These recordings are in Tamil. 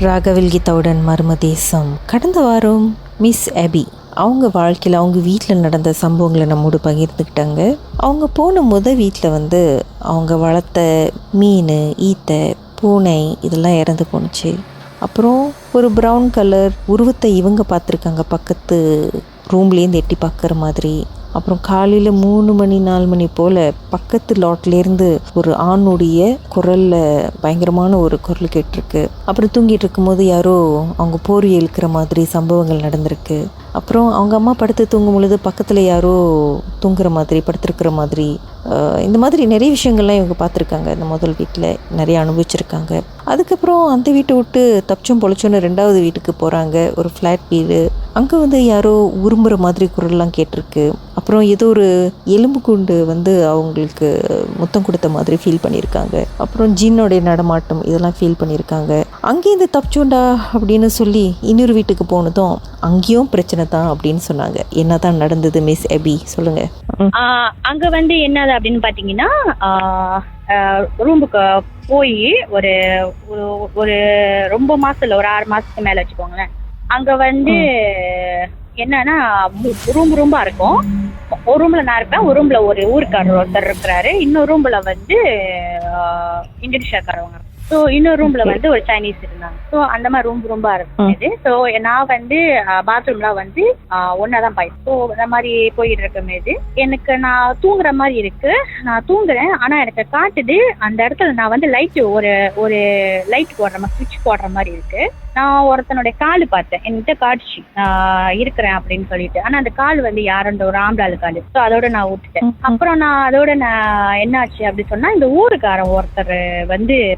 ராகவில் கீதாவுடன் மர்மதேசம். கடந்த வாரம் மிஸ் அபி அவங்க வாழ்க்கையில் அவங்க வீட்டில் நடந்த சம்பவங்களை நம்மோடு பகிர்ந்துக்கிட்டாங்க. அவங்க போன வீட்டில் அவங்க வளர்த்த மீன், ஈத்தை, பூனை இதெல்லாம் இறந்து போணுச்சு. அப்புறம் ஒரு ப்ரௌன் கலர் உருவத்தை இவங்க பார்த்துருக்காங்க பக்கத்து ரூம்லேருந்து எட்டி பார்க்குற மாதிரி. அப்புறம் காலையில் 3 மணி 4 மணி போல் பக்கத்து லாட்லேருந்து ஒரு ஆணுடைய குரலில் பயங்கரமான ஒரு குரல் கேட்டிருக்கு. அப்புறம் தூங்கிட்டு இருக்கும்போது யாரோ அவங்க போர்வை இழுக்கிற மாதிரி சம்பவங்கள் நடந்திருக்கு. அப்புறம் அவங்க அம்மா படுத்து தூங்கும் பொழுது பக்கத்தில் யாரோ தூங்குற மாதிரி படுத்துருக்கிற மாதிரி இந்த மாதிரி நிறைய விஷயங்கள்லாம் இவங்க பார்த்துருக்காங்க. இந்த முதல் வீட்டில் நிறைய அனுபவிச்சிருக்காங்க. அதுக்கப்புறம் அந்த வீட்டை விட்டு தப்பிச்சும் பொழைச்சோன்னு 2வது வீட்டுக்கு போகிறாங்க. ஒரு ஃப்ளாட் வீடு. அங்கே யாரோ உரும்புற மாதிரி குரல்லாம் கேட்டிருக்கு. அப்புறம் ஏதோ ஒரு எலும்பு கூண்டு அவங்களுக்கு முத்தம் கொடுத்த மாதிரி ஃபீல் பண்ணியிருக்காங்க. அப்புறம் ஜின்னோடைய நடமாட்டம் இதெல்லாம் ஃபீல் பண்ணியிருக்காங்க. அங்கேருந்து தப்பிச்சோண்டா அப்படின்னு சொல்லி இன்னொரு வீட்டுக்கு போனதும் அங்கேயும் பிரச்சனை தான் அப்படின்னு சொன்னாங்க. என்ன தான் நடந்தது மிஸ் அபி, சொல்லுங்க. அங்க என்னது அப்படின்னு பாத்தீங்கன்னா, ரூமுக்கு போய் ஒரு ஒரு ரொம்ப மாசத்துல ஒரு 6 மாசத்துக்கு மேல வச்சுக்கோங்களேன். அங்க என்னன்னா ரூம்பா இருக்கும். ஒரு ரூம்ல நான் இருப்பேன், ஒரு ரூம்ல ஒரு ஊருக்காரர் ஒருத்தர் இருக்கிறாரு, இன்னொரு ரூம்ல இந்தோனேஷியாக்காரவங்க. ஸோ இன்னொரு ரூம்ல ஒரு சைனீஸ் இருந்தாங்க. ஸோ அந்த மாதிரி ரூம்பா இருந்தது. ஸோ நான் பாத்ரூம்லாம் ஒன்னாதான் பாய். ஸோ அந்த மாதிரி போயிட்டு இருக்கும்போது எனக்கு நான் தூங்குற மாதிரி இருக்கு. நான் தூங்குறேன், ஆனா எனக்கு காட்டுது அந்த இடத்துல நான் லைட் ஒரு லைட் போடுற மாதிரி சுவிட்ச் போடுற மாதிரி இருக்கு. நான் ஒருத்தனுடைய காலு பார்த்தேன், என்கிட்ட காட்டுச்சு நான் இருக்கிறேன் அப்படின்னு சொல்லிட்டு. ஆனா அந்த கால் யாருன்ற ஒரு ஆம்பளாளு காலு. ஸோ அதோட நான் விட்டுட்டேன். அப்புறம் நான் என்னாச்சு அப்படி சொன்னா, இந்த ஊருக்காரன் ஒருத்தர்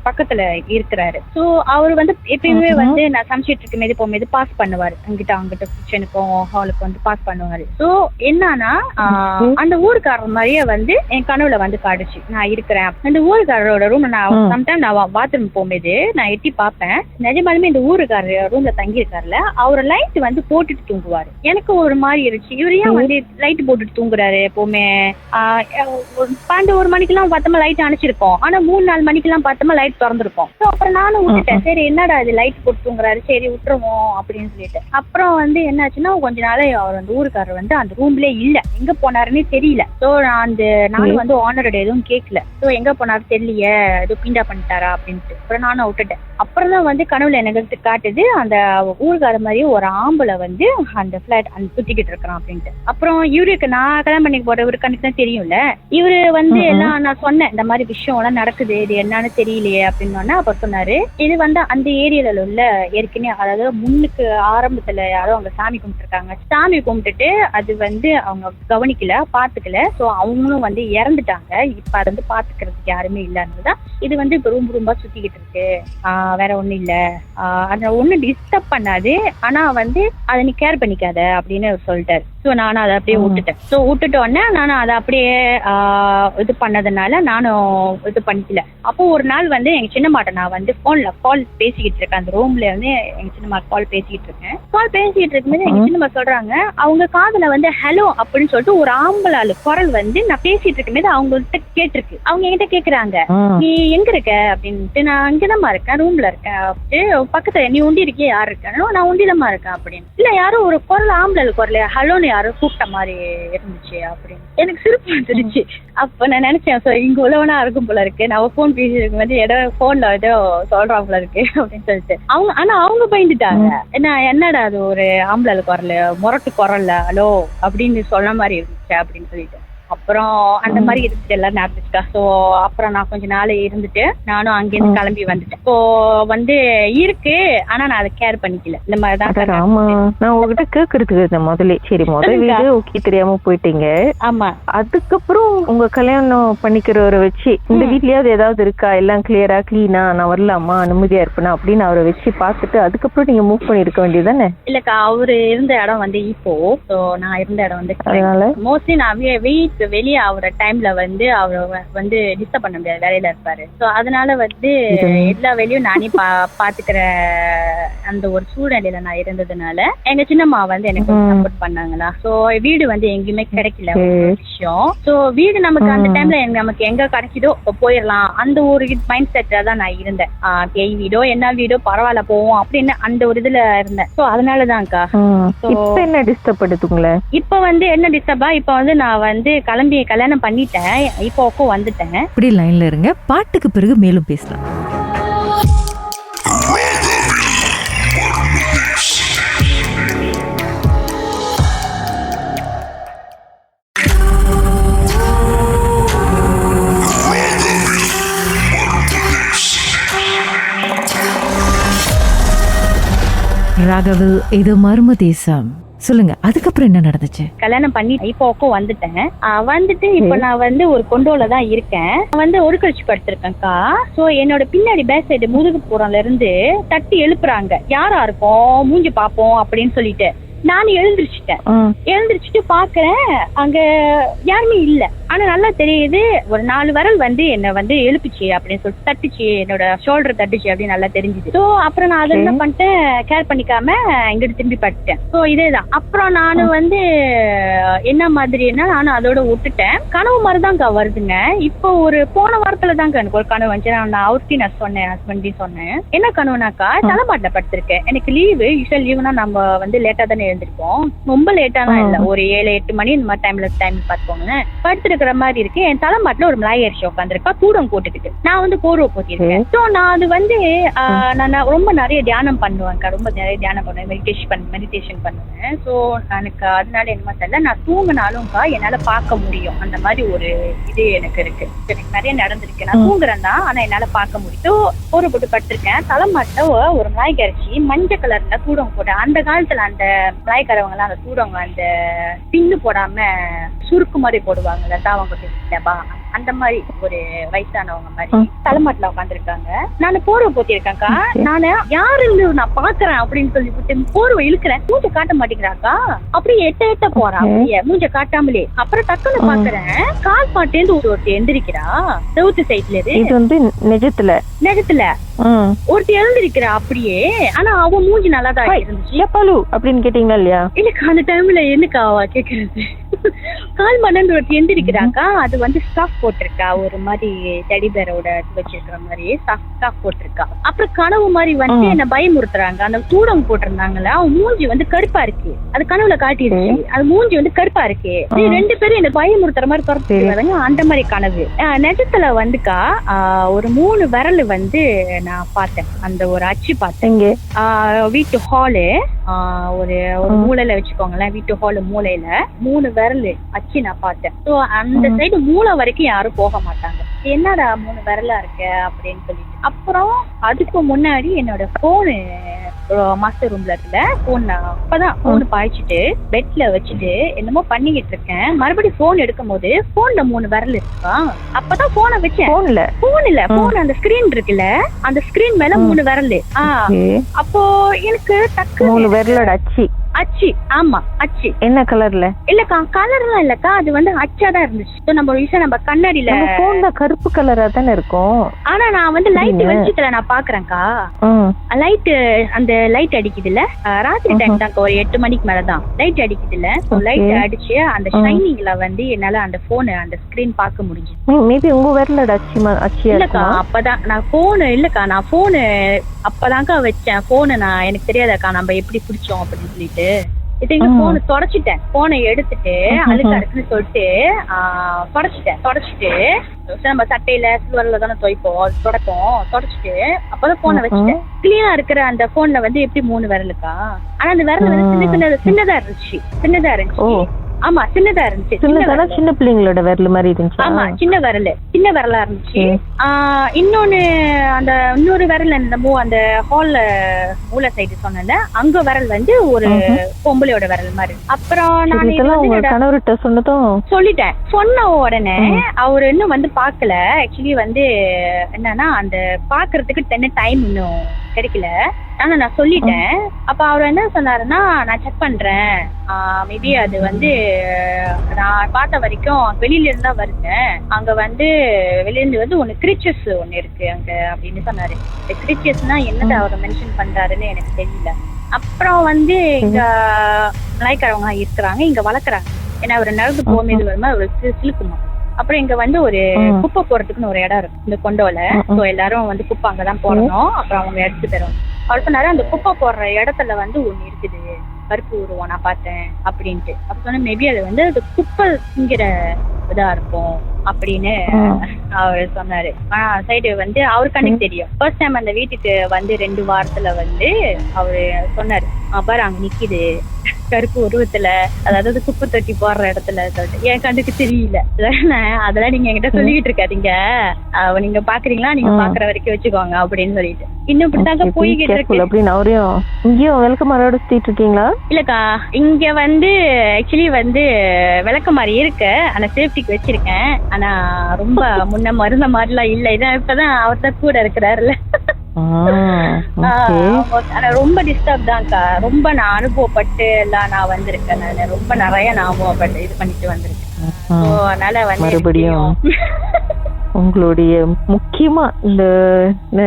பக்கத்துல இருக்கிறாரு. ஸோ அவர் எப்பயுமே நான் சமைச்சிட்டு இருக்கும்போது போகும்போது பாஸ் பண்ணுவாரு, அங்கிட்ட கிச்சனுக்கும் ஹாலுக்கும் பாஸ் பண்ணுவாரு. ஸோ என்னன்னா அந்த ஊருக்காரர் மாதிரியே என் கனவுல காட்டுச்சு நான் இருக்கிறேன். அந்த ஊருக்காரரோட ரூம் நான் சம்டைம் நான் பாத்ரூம் போகும்போது நான் எட்டி பார்ப்பேன். நிஜமாலுமே இந்த ஊருக்காரர் ரூம்ல தங்கி இருக்காருல, அவர் லைட் போட்டுட்டு தூங்குவாரு. எனக்கு ஒரு மாதிரி இருந்துச்சு, இவர் ஏன் லைட் போட்டுட்டு தூங்குறாரு எப்பவுமே. 12-1 மணிக்கெல்லாம் பார்த்தோமா லைட் அணைச்சிருக்கோம், ஆனா 3-4 மணிக்கெல்லாம் பார்த்தோமா லைட் திறந்துருக்கும். அப்புறம் நானும் விட்டுட்டேன், சரி என்னடா இது லைட் போட்டு தூங்குறாரு, சரி விட்டுருவோம் அப்படின்னு சொல்லிட்டு. அப்புறம் என்னாச்சுன்னா கொஞ்ச நாளே அவர் ஊருக்காரர் அந்த ரூம்ல இல்ல, எங்க போனாருன்னு தெரியல. ஸோ நானும் ஓனரோட எதுவும் கேட்கல. ஸோ எங்க போனாரு தெரியலையே, ஏதோ பீண்டா பண்ணிட்டாரா அப்படின்ட்டு. அப்புறம் நானும் விட்டுட்டேன். அப்புறம் தான் கனவுல எனக்கு காட்டுது அந்த ஊருக்கார மாதிரியே ஒரு ஆம்பளை அந்த பிளாட் சுத்திக்கிட்டு இருக்கிறான் அப்படின்ட்டு. அப்புறம் இவருக்கு நான் கல்யாணம் பண்ணி போற இவருக்கு கணக்கு தான் தெரியும்ல. இவரு எல்லாம் நான் சொன்னேன், இந்த மாதிரி விஷயம் எல்லாம் நடக்குது, இது என்னன்னு தெரியலையே அப்படின்னு. அப்ப சொன்னாரு, இது அந்த ஏரியால உள்ள ஏற்கனவே, அதாவது முன்னுக்கு ஆரம்பத்துல யாரோ அவங்க சாமி கும்பிட்டு இருக்காங்க. சாமி கும்பிட்டுட்டு அது அவங்க கவனிக்கல, பாத்துக்கல. சோ அவங்களும் இறந்துட்டாங்க. இப்ப அதை பாத்துக்கிறதுக்கு யாருமே இல்லன்னுதான் இது இப்ப ரூம்பா சுத்திக்கிட்டு இருக்கு, வேற ஒண்ணும் இல்ல, அத ஒண்ணு டிஸ்டர்ப் பண்ணாது, ஆனா அதை நீ கேர் பண்ணிக்காத அப்படின்னு சொல்லிட்டாரு. ஸோ நானும் அதை அப்படியே விட்டுட்டேன். ஸோ விட்டுட்டோன்னே நானும் அதை அப்படியே இது பண்ணதுனால நானும் இது பண்ணிக்கல. அப்போ ஒரு நாள் எங்க சின்னம்மாட்ட நான் கால் பேசிக்கிட்டு இருக்கேன். அந்த ரூம்ல எங்க சின்னம்மா கால் பேசிக்கிட்டு இருக்கேன். கால் பேசிக்கிட்டு இருக்கும்போது எங்க சின்னம்மா சொல்றாங்க, அவங்க காதுல ஹலோ அப்படின்னு சொல்லிட்டு ஒரு ஆம்பளாளு குரல் நான் பேசிட்டு இருக்கும்போது அவங்கள்ட்ட கேட்டிருக்கு. அவங்க என்கிட்ட கேக்குறாங்க, நீ எங்க இருக்க அப்படின்ட்டு. நான் இங்கதாம்மா இருக்கேன், ரூம்ல இருக்கேன் அப்படின்ட்டு. பக்கத்துல நீ உண்டி இருக்கே, யாரு இருக்கானோ, நான் உண்டிதமா இருக்கேன் அப்படின்னு. இல்ல யாரோ ஒரு குரல் ஆம்பளாளு குரல் ஹலோன்னு யாரும் கூப்பிட்ட மாதிரி இருந்துச்சு அப்படின்னு. எனக்கு சிரிப்பு வந்துருச்சு. அப்ப நான் நினைச்சேன், இங்க உள்ளவனா இருக்கும் போல இருக்கு, நான் போன் பேசி இருக்கும் ஏதோ போன்ல ஏதோ சொல்றான் போல இருக்கு அப்படின்னு சொல்லிட்டு. அவங்க பயந்துட்டாங்க. என்னடா அது ஒரு ஆம்பளை குரல், முரட்டு குரல்ல ஹலோ அப்படின்னு சொன்ன மாதிரி இருந்துச்சு அப்படின்னு சொல்லிட்டு. அப்புறம் அந்த மாதிரி இருந்துச்சு, எல்லாம் நடந்துச்சுக்கா. ஸோ அப்புறம் நான் கொஞ்ச நாள் இருந்துட்டு நானும் அங்கேருந்து கிளம்பி வந்துட்டேன். இப்போ இருக்கு, ஆனா நான் அதை கேர் பண்ணிக்கல. இந்த மாதிரிதான். ஆமா, நான் உங்ககிட்ட கேக்குறதுக்கு முதல்ல சரி வீடு ஓகே தெரியாம போயிட்டீங்க. ஆமா, அதுக்கப்புறம் உங்க கல்யாணம் பண்ணிக்கிறவரை வச்சு இந்த வீட்லயாவது ஏதாவது இருக்கா, எல்லாம் கிளியரா கிளீனா, நான் வரலாமா, நிம்மதியா இருப்பேனா அப்படின்னு அவரை வச்சு பார்த்துட்டு அதுக்கப்புறம் நீங்க மூவ் பண்ணி இருக்க வேண்டியதானே? இல்லக்கா, அவரு இருந்த இடம் இப்போ நான் இருந்த இடம் அதனால மோஸ்ட்லி நான் வீட்டு எனக்கு வெளியே ஆகுற டைம்ல வந்து அவர் வந்து டிஸ்டர்ப் பண்ண முடியாது, வேலையில இருப்பாரு. ஸோ அதனால வந்து எல்லா வேலையும் நானே பாத்துக்கிற அந்த ஒரு சூழ்நிலையில நான் இருந்ததுனால எங்க சின்னம்மா வந்து எனக்கு சப்போர்ட் பண்ணாங்களா. ஸோ வீடு வந்து எங்கேயுமே கிடைக்கல ஒரு விஷயம். ஸோ வீடு நமக்கு அந்த டைம்ல நமக்கு எங்க கிடைக்குதோ போயிடலாம் அந்த ஒரு மைண்ட் செட்ல தான் நான் இருந்தேன். பேய் வீடோ என்ன வீடோ பரவாயில்ல போவோம் அப்படின்னு அந்த ஒரு இதுல இருந்தேன். ஸோ அதனாலதான்க்கா. என்ன டிஸ்டர்ப் பண்ணுதுங்களே? இப்ப வந்து என்ன டிஸ்டர்பா, இப்ப வந்து நான் வந்து கிளம்பி கல்யாணம் பண்ணிட்டேன், இப்போ வந்துட்டேன். இப்படி லைன்ல இருங்க, பாட்டுக்கு பிறகு மேலும் பேசலாம். ராகவில் இது மர்ம தேசம். சொல்லுங்க, அதுக்கப்புறம் என்ன நடந்துச்சு? கல்யாணம் பண்ணி இப்போ வந்துட்டு இப்ப நான் வந்து ஒரு கொண்டோல தான் இருக்கேன். வந்து ஒரு கழிச்சு படுத்திருக்கேன்க்கா. சோ என்னோட பின்னாடி பேக் சைடு முதுகு புறம்ல இருந்து தட்டி எழுப்புறாங்க, யாரா இருக்கும் மூஞ்சி பாப்போம் அப்படின்னு சொல்லிட்டு. நான் எழுந்திரிச்சுட்டு பாக்குறேன், அங்க யாருமே இல்ல. ஆனா நல்லா தெரியுது, ஒரு 4 விரல் வந்து என்ன வந்து எழுப்புச்சு அப்படின்னு சொல்லிட்டு தட்டுச்சு, என்னோட ஷோல்டர் தட்டுச்சு அப்படின்னு நல்லா தெரிஞ்சுது. ஸோ அப்புறம் நான் அதை என்ன பண்ணிட்டேன், கேர் பண்ணிக்காம இங்கிட்டு திரும்பி பட்டுட்டேன். ஸோ இதேதான். அப்புறம் நானும் வந்து என்ன மாதிரின்னா நானும் அதோட விட்டுட்டேன். கனவு மாதிரிதான்க்கா வருதுங்க. இப்போ ஒரு போன வாரத்துல தாங்க எனக்கு ஒரு கனவு வந்துச்சு. நான் அவர்கிட்ட சொன்னேன், ஹஸ்பண்டையும் சொன்னேன். என்ன கனவுனாக்கா, தலைமாட்டில படுத்திருக்கேன். எனக்கு லீவு, யூஸ்வல் லீவுனா நம்ம வந்து லேட்டா தானே எழுந்திருப்போம். ரொம்ப லேட்டாலாம் இல்ல, ஒரு 7-8 மணி இந்த மாதிரி டைம் பார்த்துக்கோங்க. படுத்துருக்கிற மாதிரி இருக்கு. என் தலைமாட்டில ஒரு மலாய் அரிசி உட்காந்துருக்கா, தூடம் போட்டுக்கிட்டு. நான் வந்து போர்வை போட்டிருக்கேன். ஸோ நான் அது வந்து நான் ரொம்ப நிறைய தியானம் பண்ணுவேன்க்கா, ரொம்ப நிறைய தியானம் பண்ணுவேன், மெடிடேஷன் பண்ணுவேன். ஸோ எனக்கு அதனால என்னமா தெரியல, நான் தூங்கினாலும்க்கா என்னால பார்க்க முடியும். அந்த மாதிரி ஒரு இது எனக்கு இருக்கு. எனக்கு நிறைய நடந்திருக்கு. நான் தூங்குறேன் தான், ஆனா என்னால பார்க்க முடியும். ஸோ போர்வை போட்டு படுத்திருக்கேன். தலைமாட்டில ஒரு மலாய் அரிசி மஞ்சள் கலர்ல தூடம் போட்டேன். அந்த காலத்துல அந்த மலாய்க்காரவங்க எல்லாம் அந்த தூடவங்க அந்த பின்னு போடாம சுருக்கு மாதிரி போடுவாங்கல்ல, அந்த மாதிரி ஒரு வயசானவங்க மாதிரி தலைமாட்டில உட்காந்துருக்காங்க. நான் போர்வை போத்திருக்கேன்க்கா. நானு யாருன்னு நான் பாக்குறேன் அப்படின்னு சொல்லிட்டு போர்வை இழுக்கிறேன், மூஞ்ச காட்ட மாட்டேங்கிறாக்கா. அப்படியே எட்ட போறான், அப்படியே மூஞ்ச காட்டாமலே. அப்புறம் டக்குன்னு பாக்குறேன், கால் பாட்டேந்து ஒருத்தி எந்திரிக்கிறா சவுத்து சைட்ல. இது வந்து நிஜத்துல ஒருத்தி எழுந்திருக்கிறா அப்படியே. ஆனா அவ மூஞ்சி நல்லாதான் இருந்துச்சு. அப்படின்னு கேட்டீங்களா இல்லையா? இல்லக்கா அந்த டைம்ல என்னக்கா கேக்குறது, கால் மணந்து ஒருத்தி எந்திரிக்கிறாக்கா. அது வந்து ஸ்டாஃப் போட்டிருக்கா, ஒரு மாதிரி டெடிபேரோட வச்சிருக்கிற மாதிரி ஸ்டாஃப் போட்டிருக்கா. அப்புறம் கனவு மாதிரி வந்து என்ன பயமுறுத்துறாங்க. அந்த தூடம் போட்டிருந்தாங்கல்ல, அவன் மூஞ்சி வந்து கருப்பா இருக்கு. அது கனவுல காட்டிடுச்சு, அது மூஞ்சி வந்து கருப்பா இருக்கு. 2 பேரும் என்ன பயமுறுத்துற மாதிரி துரத்து வராங்க. அந்த மாதிரி கனவு. நிஜத்துல வந்துக்கா ஒரு 3 விரல் வந்து நான் பார்த்தேன். அந்த ஒரு அச்சு பார்த்தேன். வீட்டு ஹாலு ஒரு மூலையில வச்சுக்கோங்களேன், வீட்டு ஹாலு மூலையில 3 விரல் அச்சு நான் பார்த்தேன். ஸோ அந்த சைடு மூளை வரைக்கும் யாரும் போக மாட்டாங்க. என்னடா 3 விரலா இருக்க அப்படின்னு சொல்லிட்டு. அப்புறம் அதுக்கு முன்னாடி என்னோட போனு மாஸ்டர் ரூம்ல இருக்குல்ல, போன் அப்பதான் போன் பாய்ச்சிட்டு பெட்ல வச்சுட்டு என்னமோ பண்ணிக்கிட்டு இருக்கேன். மறுபடியும் போன் எடுக்கும் போது போன்ல 3 விரல் இருக்கா. அப்பதான் போனை வச்சேன். போன் அந்த ஸ்கிரீன் இருக்குல்ல, அந்த ஸ்கிரீன் மேல 3 விரல். அப்போ எனக்கு டக்கு 3 விரலோட அச்சு. ஆமா அச்சு. என்ன கலர்ல? இல்லக்கா கலர்லாம் இல்லக்கா, அது வந்து அச்சாதான் இருந்துச்சு. நம்ம விஷயம் நம்ம கண்ணாடியில போன்ல கருப்பு கலரா தானே இருக்கும். ஆனா நான் வந்து லைட் வெளிச்சத்துல நான் பாக்குறேன்க்கா. லைட் அந்த லைட் அடிக்குதுல்ல, ராத்திரி டைம் தான், ஒரு 8 மணிக்கு மேலதான் லைட் அடிக்குதுல்ல. லைட் அடிச்சு அந்த ஷைனிங்ல வந்து என்னால அந்த போன் அந்த ஸ்கிரீன் பார்க்க முடிஞ்சு. மேபி உங்க விரலோட அச்சு இல்லக்கா. அப்பதான் நான் போனு இல்லக்கா, நான் போனு அப்பதான்க்கா வச்சேன். போனு நான் எனக்கு தெரியாதாக்கா நம்ம எப்படி பிடிச்சோம் அப்படின்னு சொல்லிட்டு போன தொடச்சிட்டேன். போனை எடுத்துட்டு அழுக்கா இருக்குன்னு சொல்லிட்டு தொடச்சிட்டு நம்ம சட்டையில சில்வர்ல தானே துவைப்போம், தொடச்சிட்டு அப்பதான் போனை வச்சுட்டேன். கிளீனா இருக்கிற அந்த போன்ல வந்து எப்படி 3 விரலுக்கா. ஆனா அந்த விரல் வந்து சின்னதா இருந்துச்சு. ஆமா சின்னதா இருந்துச்சு. சின்ன பிள்ளைங்களோட விரல் மாதிரி இருந்துச்சு. ஆமா சின்ன விரலா இருந்துச்சு. இன்னொன்னு அந்த இன்னொரு விரல் அந்த ஹால்ல மூல சைடு சொன்னல, அங்க விரல் வந்து ஒரு பொம்பளையோட விரல் மாதிரி. அப்புறம் நான் கணவர்கிட்ட சொல்லிட்டேன். சொன்ன உடனே அவரு இன்னும் வந்து பாக்கல. ஆக்சுவலி வந்து என்னன்னா அந்த பாக்குறதுக்கு டைம் இன்னும் கிடைக்கல. ஆனா நான் சொல்லிட்டேன். அப்ப அவர் என்ன சொன்னாருன்னா, நான் செக் பண்றேன், மேபி அது வந்து நான் பார்த்த வரைக்கும் வெளியில இருந்தா வருங்க, அங்க வந்து வெளியிருந்து வந்து ஒண்ணு கிரிச்சஸ் ஒண்ணு இருக்கு அங்க அப்படின்னு சொன்னாரு. இந்த கிரிச்சஸ்னா என்னது அவர் மென்ஷன் பண்றாருன்னு எனக்கு தெரியல. அப்புறம் வந்து இங்க மலாய்க்காரவங்க இருக்கிறாங்க, இங்க வளர்க்குறாங்க. ஏன்னா அவர் நடந்து போகும்போது வருமா அவருக்கு சிலுக்குமா. அப்புறம் இங்க வந்து ஒரு குப்பை போறதுக்குன்னு ஒரு இடம் இருக்கு இந்த கொண்டோல. ஸோ எல்லாரும் வந்து குப்பை அங்கதான் போடணும். அப்புறம் அவங்க எடுத்து தருவாங்க. அவர் சொன்னாரு அந்த குப்பை போடுற இடத்துல வந்து ஒண்ணு இருக்குது, கருப்பு உருவம் நான் பார்த்தேன் அப்படின்ட்டு. அப்ப சொன்னா மேபி அது வந்து அது குப்பைங்கிற இதா இருக்கும் அப்படின்னு அவர் சொன்னாரு. சைடு வந்து அவரு கண்ணுக்கு தெரியும். ஃபர்ஸ்ட் டைம் அந்த வீட்டுக்கு வந்து 2 வாரத்துல வந்து அவரு சொன்னாரு, பாரு அங்க நிக்குது கருப்பு உருவத்துல, அதாவது குப்பை தொட்டி போடுற இடத்துல சொல்லிட்டு. என் கண்ணுக்கு தெரியல. அதெல்லாம் நீங்க என்கிட்ட சொல்லிட்டு இருக்காதீங்க, நீங்க பாக்குறீங்களா, நீங்க பாக்குற வரைக்கும் வச்சுக்கோங்க அப்படின்னு சொல்லிட்டு இன்னும் இப்படிதாங்க போய்கிட்டு இருக்கு அப்படின்னு அவரையும் இங்கேயும் விளக்கமாரோட சுத்திட்டு இருக்கீங்களா? இல்லக்கா, இங்க வந்து ஆக்சுவலி வந்து விளக்கமாரி இருக்கு, ஆனா சேஃப்டிக்கு வச்சிருக்கேன். ஆனா ரொம்ப முன்ன மருந்த மாதிரிலாம் இல்ல. இதான் இப்பதான் அவர் தான் கூட இருக்கிறாருல. ஆனா ரொம்ப டிஸ்டர்ப் தான்க்கா. ரொம்ப நான் அனுபவப்பட்டு எல்லாம் நான் வந்திருக்கேன். நான் ரொம்ப நிறைய நான் அனுபவப்பட்டு இது பண்ணிட்டு வந்திருக்கேன். அதனால வந்து மறுபடியும் உங்களுடைய முக்கியமா இந்த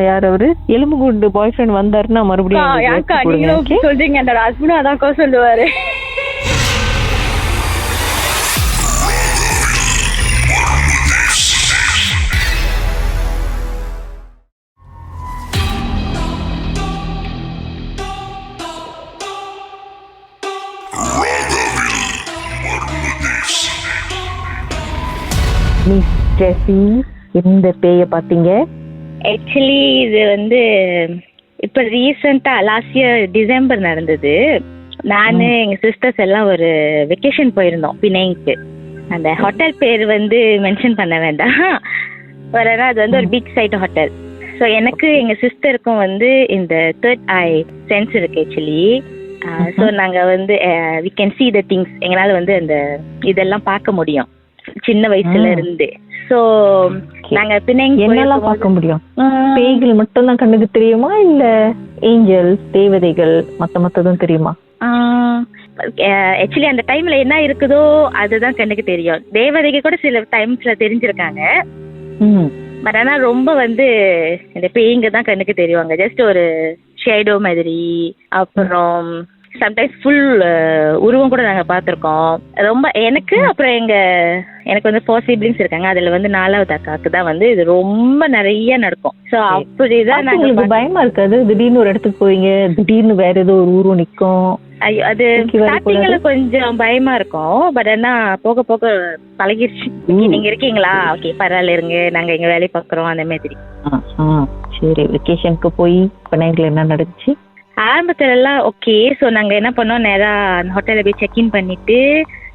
யார் அவரு எலும்புகுண்டு பாய் ஃப்ரெண்ட் வந்தாருன்னா மறுபடியும் சொல்றீங்க. என்னோட ஹஸ்பண்டும் அதான் சொல்லுவாரு. எந்த பேய பாத்தீங்க? ஆக்சுவலி இது வந்து இப்ப ரீசெண்டா லாஸ்ட் இயர் டிசம்பர் நடந்தது. நானு எங்க சிஸ்டர்ஸ் எல்லாம் ஒரு வெக்கேஷன் போயிருந்தோம் பிணைக்கு. அந்த ஹோட்டல் பேர் வந்து மென்ஷன் பண்ண வேண்டாம், வரனா அது வந்து ஒரு பீச் சைட் ஹோட்டல். ஸோ எனக்கு எங்க சிஸ்டருக்கும் வந்து இந்த தேர்ட் ஐ சென்ஸ் இருக்கு ஆக்சுவலி. ஸோ நாங்க வந்து we can see the things, எங்களால வந்து அந்த இதெல்லாம் பார்க்க முடியும் சின்ன வயசுல இருந்து. சோ நாங்க என்னெல்லாம் பார்க்க முடியும்? பேய்கள் மட்டும் தான் கண்ணுக்கு தெரியுமா, இல்ல ஏஞ்சல் தேவதைகள் மத்ததும் தெரியுமா? ஆக்சுவலி அந்த டைம்ல என்ன இருக்குதோ அதுதான் கண்ணுக்கு தெரியும். தேவதைகள் கூட சில டைம்ஸ்ல தெரிஞ்சிருக்காங்க. பட் ஆனா ரொம்ப வந்து இந்த பேய்ங்க தான் கண்ணுக்கு தெரியுவாங்க. ஜஸ்ட் ஒரு ஷேடோ மாதிரி. அப்புறம் சம்டைம்ஸ் ஃபுல் உருவம் கூட நாங்க பாத்திருக்கோம். ரொம்ப எனக்கு அப்புறம் எனக்கு வந்து 4 siblings இருக்காங்க. அதுல வந்து 4வது அக்காவுக்கு தான் வந்து இது ரொம்ப நிறைய நடக்கும். சோ அப்படிதான் நாங்க பயமா இருக்காது? திடீர்னு ஒரு இடத்துக்கு போவீங்க, திடீர்னு வேற ஏதோ ஒரு உருவம் நிக்கும். ஐயோ, அது ஸ்டார்டிங்ல கொஞ்சம் பயமா இருக்கும். பட் ஆனா போக போக பழகிடுச்சு. நீங்க இருக்கீங்களா, ஓகே பரவாயில்ல இருங்க, நாங்க எங்க வேலையை பாக்குறோம் அந்த மாதிரி. சரி, வெக்கேஷனுக்கு போய் பிணைங்கள என்ன நடந்துச்சு? ஆரம்பத்துல எல்லாம் ஓகே. ஸோ நாங்க என்ன பண்ணோம், நேரா அந்த ஹோட்டல்ல போய் செக்இன் பண்ணிட்டு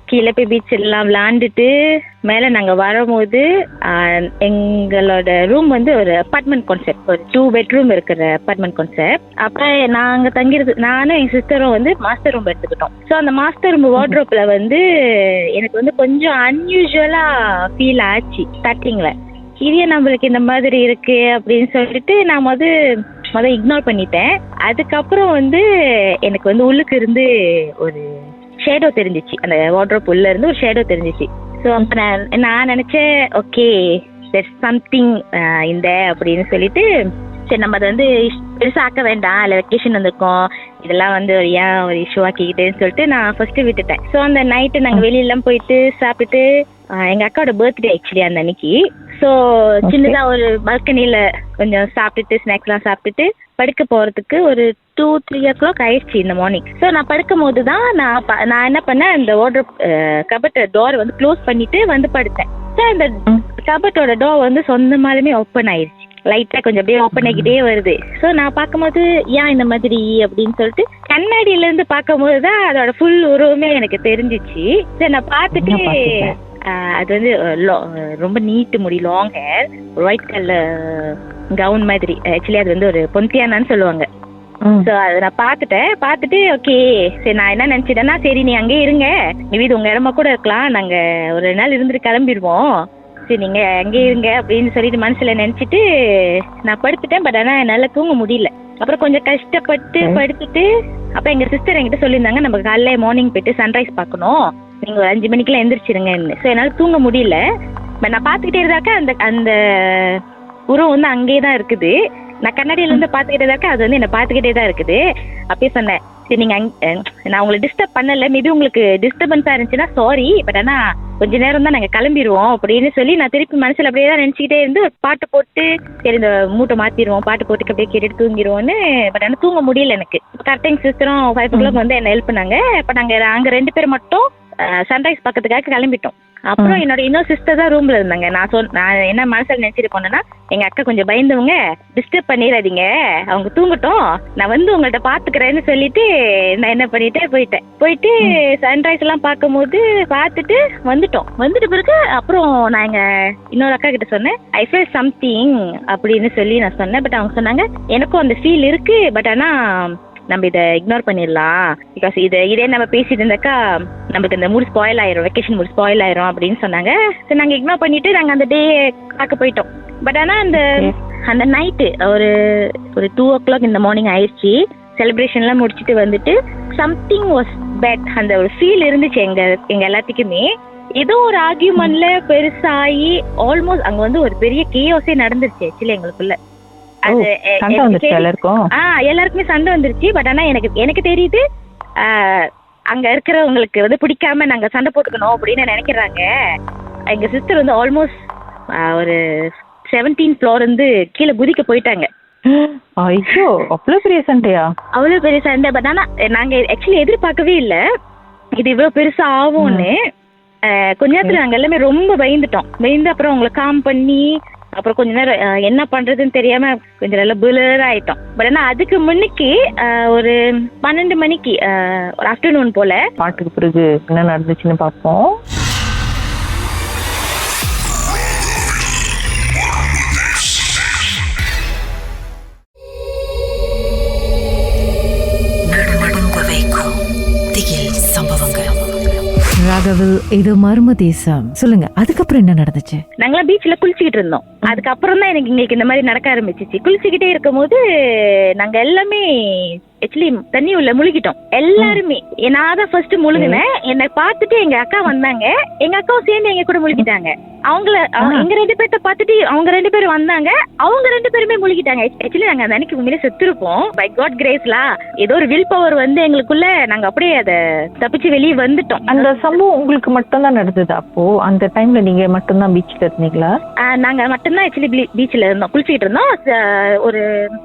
கீழே போய் பீச் எல்லாம் விளாண்டுட்டு மேல நாங்க வரும்போது எங்களோட ரூம் வந்து ஒரு அப்பார்ட்மெண்ட் கான்செப்ட், ஒரு 2 bedroom இருக்கிற அப்பார்ட்மெண்ட் கான்செப்ட். அப்ப நாங்க தங்கிருந்து நானும் என் சிஸ்டரும் வந்து மாஸ்டர் ரூம் எடுத்துக்கிட்டோம். ஸோ அந்த மாஸ்டர் ரூம் வார்ட்ரோப்ல வந்து எனக்கு வந்து கொஞ்சம் அன்யூஷுவலா ஃபீல் ஆச்சு ஸ்டார்டிங்ல. இதே நம்மளுக்கு இந்த மாதிரி இருக்கு அப்படின்னு சொல்லிட்டு நான் முதல்ல இக்னோர் பண்ணிட்டேன். அதுக்கப்புறம் வந்து எனக்கு வந்து உள்ளுக்கு இருந்து ஒரு ஷேடோ தெரிஞ்சிச்சு, அந்த வார்ட்ரோப் உள்ள இருந்து ஒரு ஷேடோ தெரிஞ்சிச்சு. ஸோ அப்போ நான் நினைச்சேன் ஓகே there's சம்திங் இந்த அப்படின்னு சொல்லிட்டு சரி நம்ம அதை வந்து பெருசாக ஆக்க வேண்டாம், இல்லை வெக்கேஷன் வந்திருக்கோம், இதெல்லாம் வந்து ஏன் ஒரு இஷ்யூ ஆக்கிக்கிட்டேன்னு சொல்லிட்டு நான் ஃபர்ஸ்ட் விட்டுட்டேன். ஸோ அந்த நைட்டு நாங்கள் வெளியெல்லாம் போயிட்டு சாப்பிட்டுட்டு எங்கள் அக்காவோட பர்த்டே ஆக்சுவலி அந்த அன்னைக்கு. ஸோ சின்னதாக ஒரு பால்கனியில் கொஞ்சம் சாப்பிட்டுட்டு ஸ்நாக்ஸ்லாம் சாப்பிட்டுட்டு படுக்க போகிறதுக்கு ஒரு 2-3 o'clock ஆயிடுச்சு இந்த மார்னிங். ஸோ நான் படுக்கும் போது தான் நான் என்ன பண்ணேன், அந்த வார்ட்ரோப் கபட் டோர் வந்து க்ளோஸ் பண்ணிட்டு வந்து படுத்தேன். ஸோ அந்த கபட்டோட டோர் வந்து சொந்தமாலுமே ஓப்பன் ஆயிடுச்சு, லைட்டாக கொஞ்சம் அப்படியே ஓப்பன் ஆகிட்டே வருது. ஸோ நான் பார்க்கும்போது ஏன் இந்த மாதிரி அப்படின்னு சொல்லிட்டு கண்ணாடியிலேருந்து பார்க்கும்போது தான் அதோட ஃபுல் உருவமே எனக்கு தெரிஞ்சிச்சு. சரி நான் பார்த்துட்டு அது வந்து ரொம்ப நீட்டு முடி, long hair, white colour gown மாதிரி. ஆக்சுவலி அது வந்து ஒரு பொந்தியானான்னு சொல்லுவாங்க. ஸோ அதை நான் பார்த்துட்டு ஓகே சரி நான் என்ன நினச்சிட்டேன்னா, சரி நீ அங்கேயே இருங்க, மேபி இது உங்கள் இடமா கூட இருக்கலாம், நாங்கள் ஒரு 2 நாள் இருந்துட்டு கிளம்பிடுவோம், சரி நீங்க அங்கே இருங்க அப்படின்னு சொல்லிட்டு மனசுல நினைச்சிட்டு நான் படுத்துட்டேன். பட் ஆனா என்னால தூங்க முடியல. அப்புறம் கொஞ்சம் கஷ்டப்பட்டு படுத்துட்டு அப்ப எங்க சிஸ்டர் என்கிட்ட சொல்லியிருந்தாங்க, நம்ம காலைல மார்னிங் போயிட்டு சன்ரைஸ் பார்க்கணும், நீங்க ஒரு 5 மணிக்கெல்லாம் எந்திரிச்சிருங்கன்னு. ஸோ என்னால தூங்க முடியல. நான் பாத்துக்கிட்டே இருந்தாக்க அந்த அந்த உருவம் வந்து அங்கேயே தான் இருக்குது. நான் கண்ணாடியில இருந்து பாத்துக்கிட்டே இருந்தாக்க அது வந்து என்ன பாத்துக்கிட்டே தான் இருக்குது. அப்பயே சொன்னேன், சரி நீங்க நான் உங்களை டிஸ்டர்ப் பண்ணல, மேபி உங்களுக்கு டிஸ்டர்பன்ஸா இருந்துச்சுன்னா சாரி, பட் ஆனா கொஞ்ச நேரம் தான் நாங்க கிளம்பிடுவோம் அப்படின்னு சொல்லி நான் திருப்பி மனசுல அப்படியே தான் நினைச்சுக்கிட்டே இருந்து ஒரு பாட்டு போட்டு சரி இந்த மூட்டை மாத்திடுவோம், பாட்டு போட்டு அப்படியே கேட்டுட்டு தூங்கிடுவோன்னு. பட் ஆனா தூங்க முடியல எனக்கு. கரெக்டா எங்க சிஸ்டரும் 5 o'clock வந்து என்ன ஹெல்ப் பண்ணாங்க. அப்ப நாங்க 2 பேர் மட்டும் சன்ரைஸ் பக்கத்துக்காக கிளம்பிட்டோம். அப்புறம் என்னோட இன்னொரு சிஸ்டர் தான் ரூம்ல இருந்தாங்க. நான் என்ன மனசுல நினைச்சிட்டு போனேன்னா, எங்க அக்கா கொஞ்சம் பயந்தவங்க, டிஸ்டர்ப் பண்ணிடாதீங்க, அவங்க தூங்கட்டும், நான் வந்து உங்கள்ட்ட பாத்துக்கிறேன்னு சொல்லிட்டு நான் என்ன பண்ணிட்டேன், போயிட்டு சன்ரைஸ் எல்லாம் பார்க்கும்போது பார்த்துட்டு வந்துட்ட பிறகு அப்புறம் நான் எங்க இன்னொரு அக்கா கிட்ட சொன்னேன், ஐ ஃபீல் சம்திங் அப்படின்னு சொல்லி நான் சொன்னேன். பட் அவங்க சொன்னாங்க, எனக்கும் அந்த ஃபீல் இருக்கு, பட் ஆனா நம்ம இதை இக்னோர் பண்ணிடலாம், பிகாஸ் இதே நம்ம பேசிட்டு இருந்தாக்கா நமக்கு இந்த மூட் ஸ்பாயில் ஆயிரும், வெக்கேஷன் மூட் ஸ்பாயில் ஆயிரும் அப்படின்னு சொன்னாங்க. சரி நாங்கள் இக்னோர் பண்ணிட்டு நாங்கள் அந்த டே பார்க்க போயிட்டோம். பட் ஆனால் அந்த நைட்டு ஒரு 2 o'clock இந்த மார்னிங் ஆயிடுச்சு. செலிப்ரேஷன்லாம் முடிச்சுட்டு வந்துட்டு சம்திங் வாஸ் பேட், அந்த ஒரு ஃபீல் இருந்துச்சு எங்க எல்லாத்துக்குமே. ஏதோ ஒரு ஆர்கியூமெண்ட்ல பெருசாகி ஆல்மோஸ்ட் அங்க வந்து ஒரு பெரிய கேயோஸே நடந்துருச்சு ஆக்சுவலி எங்களுக்குள்ள. எல்லாருக்குமே சண்டை வந்துருச்சு. பட் ஆனா எனக்கு தெரியுது அங்க இருக்கிறவங்களுக்கு வந்து பிடிக்காம நாங்க சண்டை போட்டுக்கணும் அப்படின்னு நினைக்கிறாங்க. எங்க சிஸ்டர் வந்து ஆல்மோஸ்ட் ஒரு 17th floor இருந்து கீழே குதிக்க போயிட்டாங்க. ஐயோ, அவ்வளவு பெரிய சண்டையா? அவ்வளவு பெரிய சண்டை. பட் ஆனா நாங்க ஆக்சுவலி எதிர்பார்க்கவே இல்ல இது இவ்வளவு பெருசா ஆகும்னு. கொஞ்ச நேரத்துல நாங்க எல்லாமே ரொம்ப பயந்து அப்புறம் அவங்களை காம் பண்ணி அப்புறம் கொஞ்ச நேரம் என்ன பண்றதுன்னு தெரியாம கொஞ்சம் நல்லா பிளர் ஆயிட்டோம். பட் ஆனா அதுக்கு முன்னுக்கு ஒரு 12 மணிக்கு ஒரு ஆஃப்டர்நூன் போல பாட்டுக்கு பிறகு என்ன நடந்துச்சுன்னு பார்ப்போம். ராகவில் இது மர்ம தேசம். சொல்லுங்க, அதுக்கப்புறம் என்ன நடந்துச்சு? நாங்களாம் பீச்ல குளிச்சுக்கிட்டு இருந்தோம். அதுக்கப்புறம் தான் எங்களுக்கு இந்த மாதிரி நடக்க ஆரம்பிச்சிச்சு. குளிச்சுக்கிட்டே இருக்கும் போது நாங்க எல்லாமே ஆக்சுவலி தண்ணி உள்ள முழுகிட்டோம் எல்லாருமே. நான் தான் ஃபர்ஸ்ட் முழுகினேன். என்னை பார்த்துட்டு எங்க அக்கா வந்தாங்க, எங்க அக்காவும் சேர்ந்து எங்க கூட முழுகிட்டாங்க. எங்க 2 பேர்த்த பார்த்துட்டு அவங்க 2 பேரும் வந்தாங்க, அவங்க 2 பேருமே முழுகிட்டாங்க. ஆக்சுவலி நாங்க அந்த அன்னைக்கு உண்மையிலே செத்துருப்போம். பை காட் கிரேஸ்லா ஏதோ ஒரு வில் பவர் வந்து எங்களுக்குள்ள, நாங்க அப்படியே அதை தப்பிச்சு வெளியே வந்துட்டோம். அந்த சம்பவம் உங்களுக்கு மட்டும் தான் நடந்தது? அப்போ அந்த டைம்ல நீங்க மட்டும் தான் பீச்ல இருந்தீங்களா? நாங்க மட்டும்தான் ஆக்சுவலி பீச்ல இருந்தோம், குளிச்சுக்கிட்டு இருந்தோம்.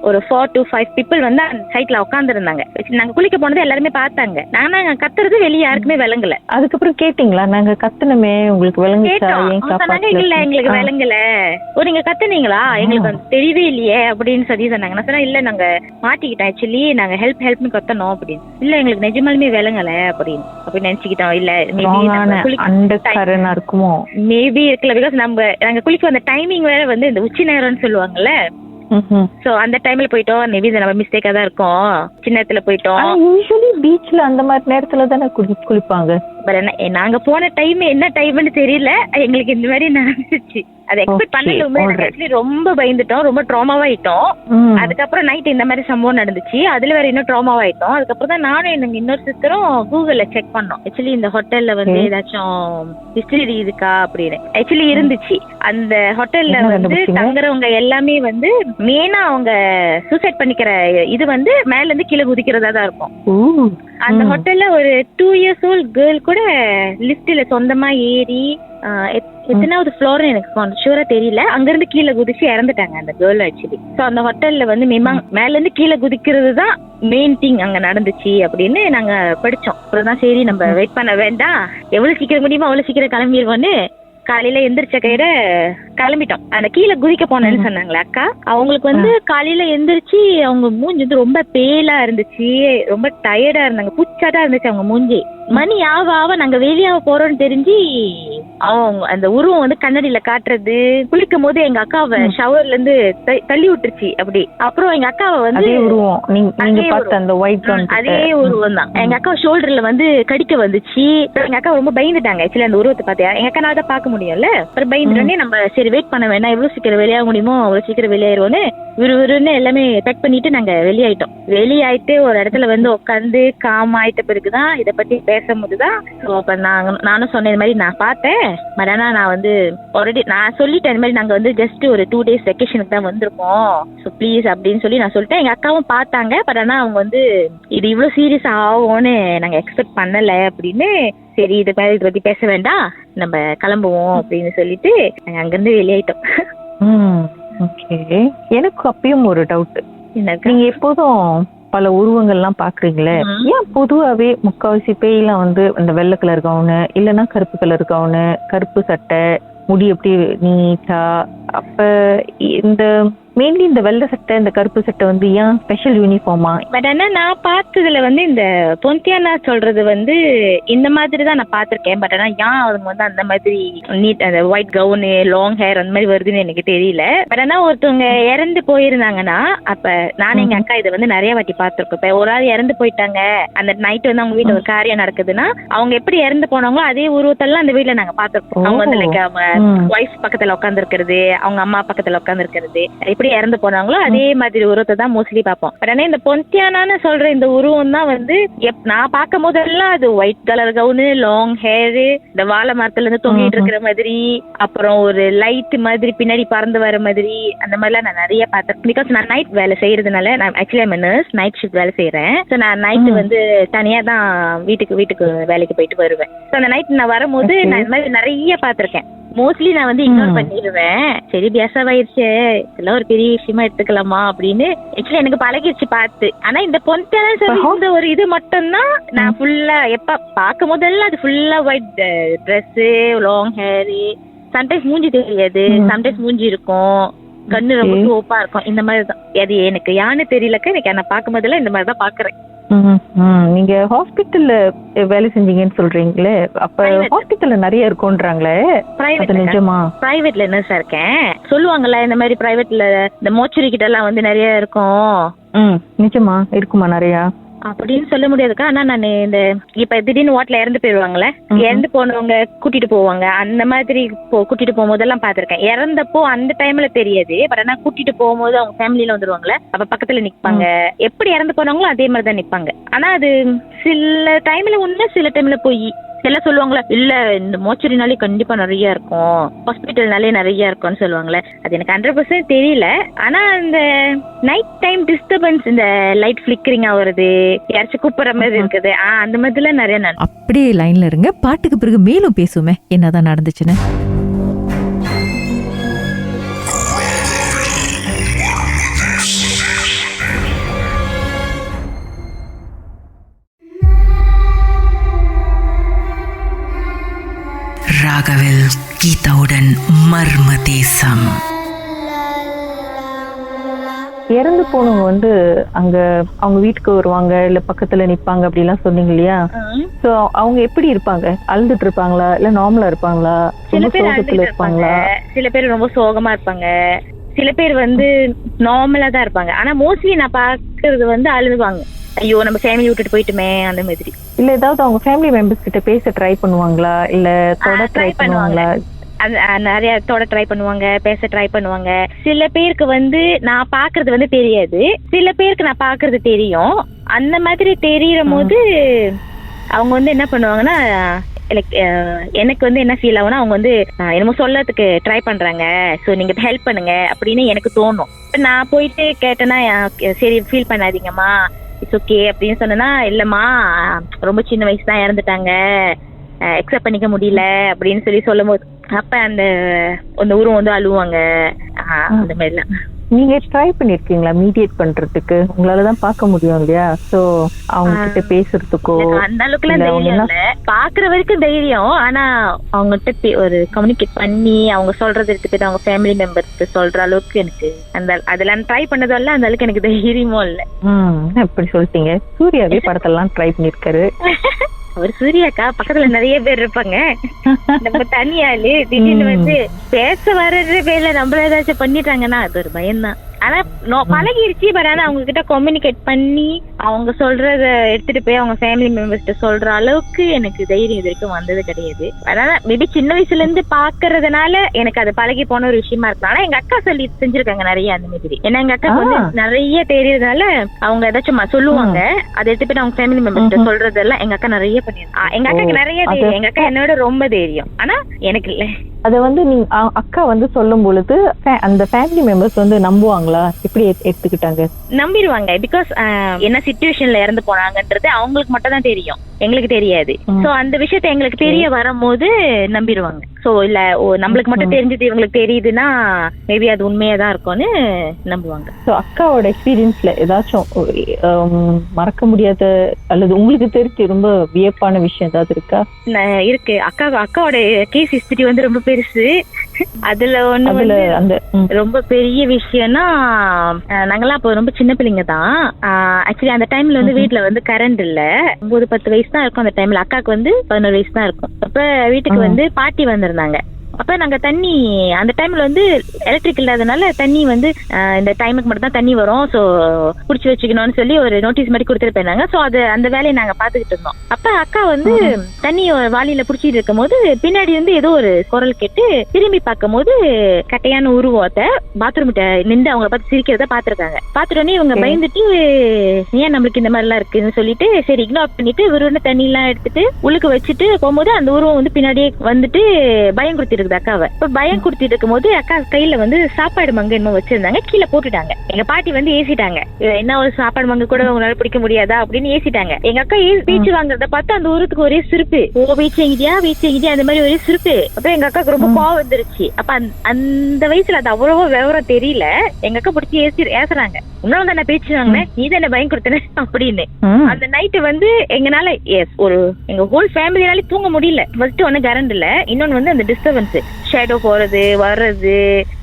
ஒரு 4 to 5 people வந்து அந்த சைட்ல உட்காந்துருந்தாங்க. நாங்க குளிக்க போனது எல்லாருமே பார்த்தாங்க. நாங்க கத்துறது வெளியே யாருக்குமே விளங்கல. அதுக்கப்புறம் கேட்டீங்களா, நாங்க கத்துனமே உங்களுக்கு விளங்குச்சா? இல்ல எங்களுக்கு விளங்கல. நீங்க கத்துனீங்களா, எங்களுக்கு வந்து தெரியவே இல்லையே அப்படின்னு சொல்லி சொன்னாங்க. நான் சொன்னா இல்ல நாங்க மாட்டிக்கிட்டோம், ஆக்சுவலி நாங்க ஹெல்ப்னு கத்தணும் அப்படின்னு. இல்ல எங்களுக்கு நிஜமாலுமே விளங்கல அப்படின்னு நினைச்சுக்கிட்டோம். இல்ல இருக்குமோ, மேபி இருக்கல. பிகாஸ் நாங்க குளிக்க வந்த டைமிங் வேற வந்து இந்த உச்சி நேரம்னு சொல்லுவாங்கல்ல. சோ அந்த டைம்ல போயிட்டோம். மேபி நம்ம மிஸ்டேக்கா தான் இருக்கும், சின்ன இடத்துல போயிட்டோம். யூசுவலி பீச்ல அந்த மாதிரி நேரத்துல தானே குளிப்பாங்க. நாங்க போன டைம் என்ன டைம்னு தெரியல, எங்களுக்கு இந்த மாதிரி நடந்துச்சு. அதை எக்ஸ்பெக்ட் பண்ணல. ரொம்ப பயந்துட்டோம், ரொம்ப ட்ராமாவாயிட்டோம். அதுக்கப்புறம் நைட் இந்த மாதிரி சம்பவம் நடந்துச்சு, அதுல வேற இன்னும் ட்ராமாவாயிட்டோம். அதுக்கப்புறம் தான் நானும் எனக்கு இன்னொரு சிஸ்டரும் கூகுள்ல செக் பண்ணோம், ஆக்சுவலி இந்த ஹோட்டல்ல வந்து ஏதாச்சும் ஹிஸ்டரி இருக்கா அப்படின்னு. ஆக்சுவலி இருந்துச்சு. அந்த ஹோட்டல்ல வந்து தங்குறவங்க எல்லாமே வந்து மெயினா அவங்க சூசைட் பண்ணிக்கிற இது வந்து மேல இருந்து கீழே குதிக்கிறதா தான் இருக்கும். அந்த ஹோட்டல்ல ஒரு 2 years old கேர்ள் கூட லிஃப்ட்ல சொந்தமா ஏறி எத்தனாவது ஃப்ளோர் எனக்கு ஷூரா தெரியல, அங்க இருந்து கீழே குதிச்சு இறந்துட்டாங்க அந்த கேர்ள் ஆக்சுவலி. சோ அந்த ஹோட்டல்ல வந்து மேல இருந்து கீழே குதிக்கிறது தான் மெயின் திங் அங்க நடந்துச்சு அப்படின்னு நாங்க படிச்சோம். அப்புறம் தான் சரி நம்ம வெயிட் பண்ண வேண்டாம், எவ்வளவு சீக்கிரம் முடியுமோ அவ்வளவு சீக்கிரம் கிளம்பிடுவோன்னு காலையில எந்திரிச்ச கையில கிளம்பிட்டோம். அந்த கீழே குதிக்க போனேன்னு சொன்னாங்களே அக்கா, அவங்களுக்கு வந்து காலையில எந்திரிச்சு அவங்க மூஞ்சி வந்து ரொம்ப பேலா இருந்துச்சு, ரொம்ப டயர்டா இருந்தாங்க, புச்சாட்டா இருந்துச்சு அவங்க மூஞ்சி. மணி ஆவ நாங்க வெளியாக போறோம்னு தெரிஞ்சு அவங்க அந்த உருவம் வந்து கண்ணாடியில காட்டுறது, குளிக்கும் போது எங்க அக்காவை ஷவர்ல இருந்து தள்ளி விட்டுருச்சு அப்படி. அப்புறம் எங்க அக்காவை வந்து அதே உருவம் தான் எங்க அக்கா ஷோல்டர்ல வந்து கடிக்க வந்துச்சு. எங்க அக்கா ரொம்ப பயந்துட்டாங்க ஆக்சுவலி அந்த உருவத்தை பார்த்தா. எங்க அக்கானால தான் பார்க்க முடியும்ல. அப்புறம் பயந்துட்டோன்னே நம்ம சரி வெயிட் பண்ண வேணாம், எவ்வளவு சீக்கிரம் வெளியாக முடியுமோ அவ்வளவு சீக்கிரம் வெளியாயிருவோன்னு விறுவிறுன்னு எல்லாமே பேக் பண்ணிட்டு நாங்க வெளியாயிட்டோம். வெளியாயிட்டு ஒரு இடத்துல வந்து உட்காந்து காம் ஆயிட்ட பிறகுதான் இதை பத்தி பேசும்போதுதான் நானும் சொன்ன இந்த மாதிரி நான் பார்த்தேன். பட் ஆனா நான் வந்து ஆல்ரெடி நான் சொல்லிட்டேன் இந்த மாதிரி நாங்க வந்து ஜஸ்ட் ஒரு 2 days வெக்கேஷனுக்கு தான் வந்திருக்கோம், ஸோ ப்ளீஸ் அப்படின்னு சொல்லி நான் சொல்லிட்டேன். எங்க அக்காவும் பார்த்தாங்க. பட் ஆனா அவங்க வந்து இது இவ்வளவு சீரியஸ் ஆகும்னு நாங்க எக்ஸ்பெக்ட் பண்ணல அப்படின்னு, சரி இதை பத்தி பேச வேண்டாம் நம்ம கிளம்புவோம் அப்படின்னு சொல்லிட்டு நாங்க அங்கிருந்து வெளியாயிட்டோம். ஓகே. எனக்கு அப்பயும் ஒரு டவுட், நீங்க எப்போதும் பல உருவங்கள்லாம் பாக்குறீங்களே, ஏன் பொதுவாவே முக்காவாசி பேயெல்லாம் வந்து இந்த வெள்ளை கலர் கவுனு இல்லைன்னா கருப்பு கலர் கவுனு, கருப்பு சட்டை, முடி எப்படி நீட்டா, அப்ப இந்த மெயின்லி இந்த வெள்ளை சட்டை இந்த கருப்பு சட்டை வந்து ஏன் ஸ்பெஷல் யூனிஃபார்மா? பட் ஆனா நான் பார்த்ததுல வந்து இந்த பொந்தியானா சொல்றது வந்து இந்த மாதிரி தான் நான் பார்த்திருக்கேன். பட் ஆனா ஏன் அவங்க வந்து அந்த மாதிரி நீட் அந்த ஒயிட் கவுனு லாங் ஹேர் அந்த மாதிரி வருதுன்னு எனக்கு தெரியல. பட் ஆனா ஒருத்தவங்க இறந்து போயிருந்தாங்கன்னா, அப்ப நானும் எங்க அக்கா இதை வந்து நிறைய வாட்டி பார்த்திருக்கோம். இப்ப ஒரு ஆள் இறந்து போயிட்டாங்க, அந்த நைட் வந்து அவங்க வீட்டுல ஒரு காரியம் நடக்குதுன்னா அவங்க எப்படி இறந்து போனாங்களோ அதே உருவத்தெல்லாம் அந்த வீட்டுல நாங்க பார்த்திருக்கோம். அவங்க வந்து லைக் ஒய்ஃப் பக்கத்துல உட்கார்ந்து இருக்கிறது, அவங்க அம்மா பக்கத்துல உட்கார்ந்து இருக்கிறது, எப்படி இறந்து போனாங்களோ அதே மாதிரி உருவத்தை தான் மோஸ்ட்லி பார்ப்போம். பட் ஆனா இந்த பொந்தியானான்னு சொல்ற இந்த உருவம் தான் வந்து நான் பார்க்கும் போதெல்லாம் அது white colour gown, long hair, இந்த வாழை மரத்துல இருந்து தொங்கிட்டு இருக்கிற மாதிரி, அப்புறம் ஒரு லைட் மாதிரி பின்னாடி பறந்து வர மாதிரி, அந்த மாதிரிலாம் நான் நிறைய பார்த்தேன். பிகாஸ் நான் நைட் வேலை செய்யறதுனால, நான் ஆக்சுவலி நர்ஸ், நைட் ஷிஃப்ட் வேலை செய்யறேன். ஸோ நான் நைட்டு வந்து தனியா தான் வீட்டுக்கு வேலைக்கு போயிட்டு வருவேன். ஸோ அந்த நைட் நான் வரும்போது நான் இந்த மாதிரி நிறைய பார்த்திருக்கேன். மோஸ்ட்லி நான் வந்து இக்னோர் பண்ணிடுவேன். சரி பேசவாயிருச்சு, இதெல்லாம் ஒரு பெரிய விஷயமா எடுத்துக்கலாமா அப்படின்னு ஆக்சுவலி எனக்கு பழகிடுச்சு பார்த்து. ஆனா இந்த பொந்தியானா சொல்லி இந்த ஒரு இது மட்டும்தான் நான் ஃபுல்லா எப்ப பார்க்கும் போதெல்லாம் அது ஃபுல்லா white dress, long hair, sometimes மூஞ்சி தெரியாது, சம்டைம்ஸ் மூஞ்சி இருக்கும், கண்ணு ரொம்ப சோப்பா இருக்கும். இந்த மாதிரி தான். அது எனக்கு யான்னு தெரியலக்க, எனக்கு நான் பார்க்கும் போதெல்லாம் இந்த மாதிரி தான் பாக்குறேன். நீங்க ஹாஸ்பிட்டல்ல வேலை செஞ்சீங்கன்னு சொல்றீங்களே, அப்ப ஹாஸ்பிட்டல்ல நிறைய இருக்கும்ன்றாங்களே, நிஜமா? பிரைவேட்ல நர்ஸா இருக்கேன். சொல்லுவாங்கல்ல இந்த மாதிரி பிரைவேட்ல இந்த மோச்சரி கிட்ட எல்லாம் வந்து நிறைய இருக்கும். நிஜமா இருக்குமா நிறையா? அப்படின்னு சொல்ல முடியாதுக்கா. ஆனா நான் இந்த இப்ப திடீர்னு வாட்ல இறந்து போயிருவாங்கல்ல, இறந்து போனவங்க கூட்டிட்டு போவாங்க, அந்த மாதிரி கூட்டிட்டு போகும்போதெல்லாம் பாத்திருக்கேன். இறந்தப்போ அந்த டைம்ல தெரியாது, பட் ஆனா கூட்டிட்டு போகும்போது அவங்க ஃபேமிலியில வந்துருவாங்கல்ல, அப்ப பக்கத்துல நிப்பாங்க. எப்படி இறந்து போனாங்களோ அதே மாதிரிதான் நிப்பாங்க. ஆனா அது சில டைம்ல உண்மை, சில டைம்ல போய் எல்லாம் சொல்லுவாங்களா, இல்ல இந்த மோச்சரினாலே கண்டிப்பா நிறைய இருக்கும், ஹாஸ்பிட்டல்னாலே நிறைய இருக்கும்னு சொல்லுவாங்களே. அது எனக்கு 100% தெரியல. ஆனா இந்த நைட் டைம் டிஸ்டர்பன்ஸ், இந்த லைட் ஃபிளிக்கரிங் ஆகுறது, யாராச்சும் கூப்பிடுற மாதிரி இருக்குது, அந்த மாதிரிலாம் நிறைய. அப்படியே லைன்ல இருங்க, பாட்டுக்கு பிறகு மேலும் பேசுவோமே என்னதான் நடந்துச்சுன்னு. ராகவில் கீதாவுடன் மர்ம தேசம். இறந்து போனவங்க வந்து அங்க அவங்க வீட்டுக்கு வருவாங்க, இல்ல பக்கத்துல நிப்பாங்க அப்படிலாம் சொன்னீங்க இல்லையா? சோ அவங்க எப்படி இருப்பாங்க? அழுதுட்டு இருப்பாங்களா, இல்ல நார்மலா இருப்பாங்களா? சில பேர் அழுதுட்டு இருப்பாங்க, சில பேர் ரொம்ப சோகமா இருப்பாங்க, சில பேர் வந்து நார்மலா தான் இருப்பாங்க. ஆனா மோஸ்ட்லி நான் பாக்குறது வந்து அழுதுவாங்க, ஐயோ நம்ம ஃபேமிலி விட்டுட்டு போயிட்டுமே அந்த மாதிரி. இல்ல ஏதாவது அவங்க ஃபேமிலி மெம்பர்ஸ் கிட்ட பேச ட்ரை பண்ணுவாங்களா, இல்ல தொட ட்ரை பண்ணுவாங்களா? நிறைய தொட ட்ரை பண்ணுவாங்க, பேச ட்ரை பண்ணுவாங்க. சில பேருக்கு வந்து நான் பாக்குறது வந்து தெரியாது, சில பேருக்கு நான் பாக்குறது தெரியும். அந்த மாதிரி தெரியற போது அவங்க வந்து என்ன பண்ணுவாங்கன்னா, எனக்கு வந்து என்ன ஃபீல் ஆகும்னா, அவங்க வந்து என்னமோ சொல்லறதுக்கு ட்ரை பண்றாங்க, ஸோ நீங்க ஹெல்ப் பண்ணுங்க அப்படின்னு எனக்கு தோணும். நான் போயிட்டு கேட்டேன்னா, சரி ஃபீல் பண்ணாதீங்கம்மா, இட்ஸ் ஓகே அப்படின்னு சொன்னா, இல்லம்மா ரொம்ப சின்ன வயசு தான் இறந்துட்டாங்க, எக்ஸப்ட் பண்ணிக்க முடியல அப்படின்னு சொல்லும் போது அப்ப அந்த உருவம் வந்து அழுவாங்க. அந்த மாதிரிலாம் நீங்க ட்ரை பண்ணிருக்கீங்களா மீடியேட் பண்றதுக்கு? உங்களாலதான் பார்க்க முடியும் இல்லையா, சோ அவங்க கிட்ட பேசுறதுக்கோ? அந்த அளவுக்கு எல்லாம் தைரியம் இல்ல, பாக்குற வரைக்கும் தைரியம். ஆனா அவங்ககிட்ட ஒரு கம்யூனிகேட் பண்ணி அவங்க சொல்றது எடுத்துக்கிட்டு அவங்க ஃபேமிலி மெம்பர்ஸ்க்கு சொல்ற அளவுக்கு எனக்கு அதெல்லாம் ட்ரை பண்ணதெல்லாம் அந்த அளவுக்கு எனக்கு தைரியமும் இல்ல. அப்படி சொல்லிட்டீங்க. சூர்யாவே படத்தெல்லாம் ட்ரை பண்ணிருக்காரு. அவர் சூர்யாக்கா பக்கத்துல நிறைய பேர் இருப்பாங்க, நம்ம தனியாளு திடீர்னு வந்து பேச வர்றது பேர்ல நம்மள ஏதாச்சும் பண்ணிட்டாங்கன்னா அது ஒரு பயம்தான். ஆனா பழகிருச்சு. பட் ஆனா அவங்க கிட்ட கம்யூனிகேட் பண்ணி அவங்க சொல்றத எடுத்துட்டு போய் அவங்க ஃபேமிலி மெம்பர்ஸ்ட சொல்ற அளவுக்கு எனக்கு தைரியம் இது வரைக்கும் வந்தது கிடையாது. அதனால மேபி சின்ன வயசுல இருந்து பாக்குறதுனால எனக்கு அது பழகி போன ஒரு விஷயமா இருக்கலாம். ஆனா எங்க அக்கா சொல்லி செஞ்சிருக்காங்க நிறைய அந்த மாதிரி. ஏன்னா எங்க அக்கா வந்து நிறைய தெரியறதுனால அவங்க ஏதாச்சும் சொல்லுவாங்க, அதை எடுத்து போய் அவங்க ஃபேமிலி மெம்பர்ஸ்ட சொல்றதெல்லாம் எங்க அக்கா நிறைய பண்ணிருக்காங்க. எங்க அக்காக்கு நிறைய தைரியம், எங்க அக்கா என்னோட ரொம்ப தைரியம். ஆனா எனக்கு இல்ல. அத வந்து நீங்க அக்கா வந்து சொல்லும் பொழுது அந்த ஃபேமிலி மெம்பர்ஸ் வந்து நம்புவாங்களா, எப்படி எடுத்துக்கிட்டாங்க? நம்பிடுவாங்க. பிகாஸ் என்ன சிச்சுவேஷன்ல இறந்து போனாங்கன்றது அவங்களுக்கு மட்டும் தான் தெரியும், எங்களுக்கு தெரியாது. சோ அந்த விஷயத்த எங்களுக்கு தெரிய வரும்போது நம்பிடுவாங்க. சோ இல்ல நம்மளுக்கு மட்டும் தெரிஞ்சது இவங்களுக்கு தெரியுதுன்னா மேபி அது உண்மையாதான் இருக்கும்னு நம்புவாங்க. சோ அக்காவோட எக்ஸ்பீரியன்ஸ்ல ஏதாச்சும் மறக்க முடியாத அல்லது உங்களுக்கு தெரிஞ்சு ரொம்ப வியப்பான விஷயம் ஏதாவது இருக்கா? இருக்கு. அக்காவோட கேஸ் ஹிஸ்டரி வந்து ரொம்ப பெருசு. அதுல ஒண்ணு வந்து ரொம்ப பெரிய விஷயம்னா, நாங்கெல்லாம் அப்போ ரொம்ப சின்ன பிள்ளைங்க தான். ஆக்சுவலி அந்த டைம்ல வந்து வீட்டுல வந்து கரண்ட் இல்ல. 9-10 வயசு தான் இருக்கும் அந்த டைம்ல. அக்காவுக்கு வந்து 11 வயசு தான் இருக்கும். அப்ப வீட்டுக்கு வந்து பாட்டி வந்திருந்தாங்க. அப்ப நாங்க தண்ணி அந்த டைம்ல வந்து எலக்ட்ரிக் இல்லாதனால தண்ணி வந்து இந்த டைமுக்கு மட்டும் தான் தண்ணி வரும், சோ புடிச்சு வச்சுக்கணும்னு சொல்லி ஒரு நோட்டீஸ் மாதிரி கொடுத்துட்டு போயிருந்தாங்க. சோ அது அந்த வேலையை நாங்க பாத்துக்கிட்டு இருந்தோம். அப்ப அக்கா வந்து தண்ணி வாளியில புடிச்சிட்டு இருக்கும் போது பின்னாடி வந்து ஏதோ ஒரு குரல் கேட்டு திரும்பி பார்க்கும் போது கட்டையான உருவத்தை பாத்ரூம் நின்று அவங்களை பார்த்து சிரிக்கிறத பாத்துருக்காங்க. பாத்துட்டோன்னே இவங்க பயந்துட்டு ஏன் நம்மளுக்கு இந்த மாதிரி எல்லாம் இருக்குன்னு சொல்லிட்டு சரி இக்னோர் பண்ணிட்டு விருவன தண்ணி எல்லாம் எடுத்துட்டு உள்ளுக்கு வச்சுட்டு போகும்போது அந்த உருவம் வந்து பின்னாடியே வந்துட்டு பயம் கொடுத்துருக்கு அக்காவை. இப்ப பயம் கொடுத்துட்டு இருக்கும் போது அக்கா கையில வந்து சாப்பாடு மங்க இன்னும் வச்சிருந்தாங்க, கீழே போட்டுட்டாங்க. எங்க பாட்டி வந்து ஏசிட்டாங்க, என்ன ஒரு சாப்பாடு மங்க கூட உங்களால பிடிக்க முடியாதா அப்படின்னு ஏசிட்டாங்க. எங்க அக்கா பேச்சு வாங்குறத பார்த்து அந்த ஊருக்கு ஒரே சிரிப்பு, வீச்சு எங்கிட்டியா அந்த மாதிரி ஒரே சிரிப்பு. அப்ப எங்க அக்காக்கு ரொம்ப கோவம் வந்துருச்சு. அப்ப அந்த வயசுல அது அவ்வளவோ விவரம் தெரியல. எங்க அக்கா பிடிச்சி ஏசுறாங்க, இன்னும் தானே பேச்சு வாங்கினேன், நீ தானே பயம் கொடுத்தன அப்படின்னு. அந்த நைட்டு வந்து எங்கனால எங்க ஹோல் ஃபேமிலினாலே தூங்க முடியல. ஃபர்ஸ்ட் ஒண்ணு கரண்ட் இல்ல, இன்னொன்னு வந்து அந்த டிஸ்டர்பன்ஸ், ஷேடோ போறது வர்றது,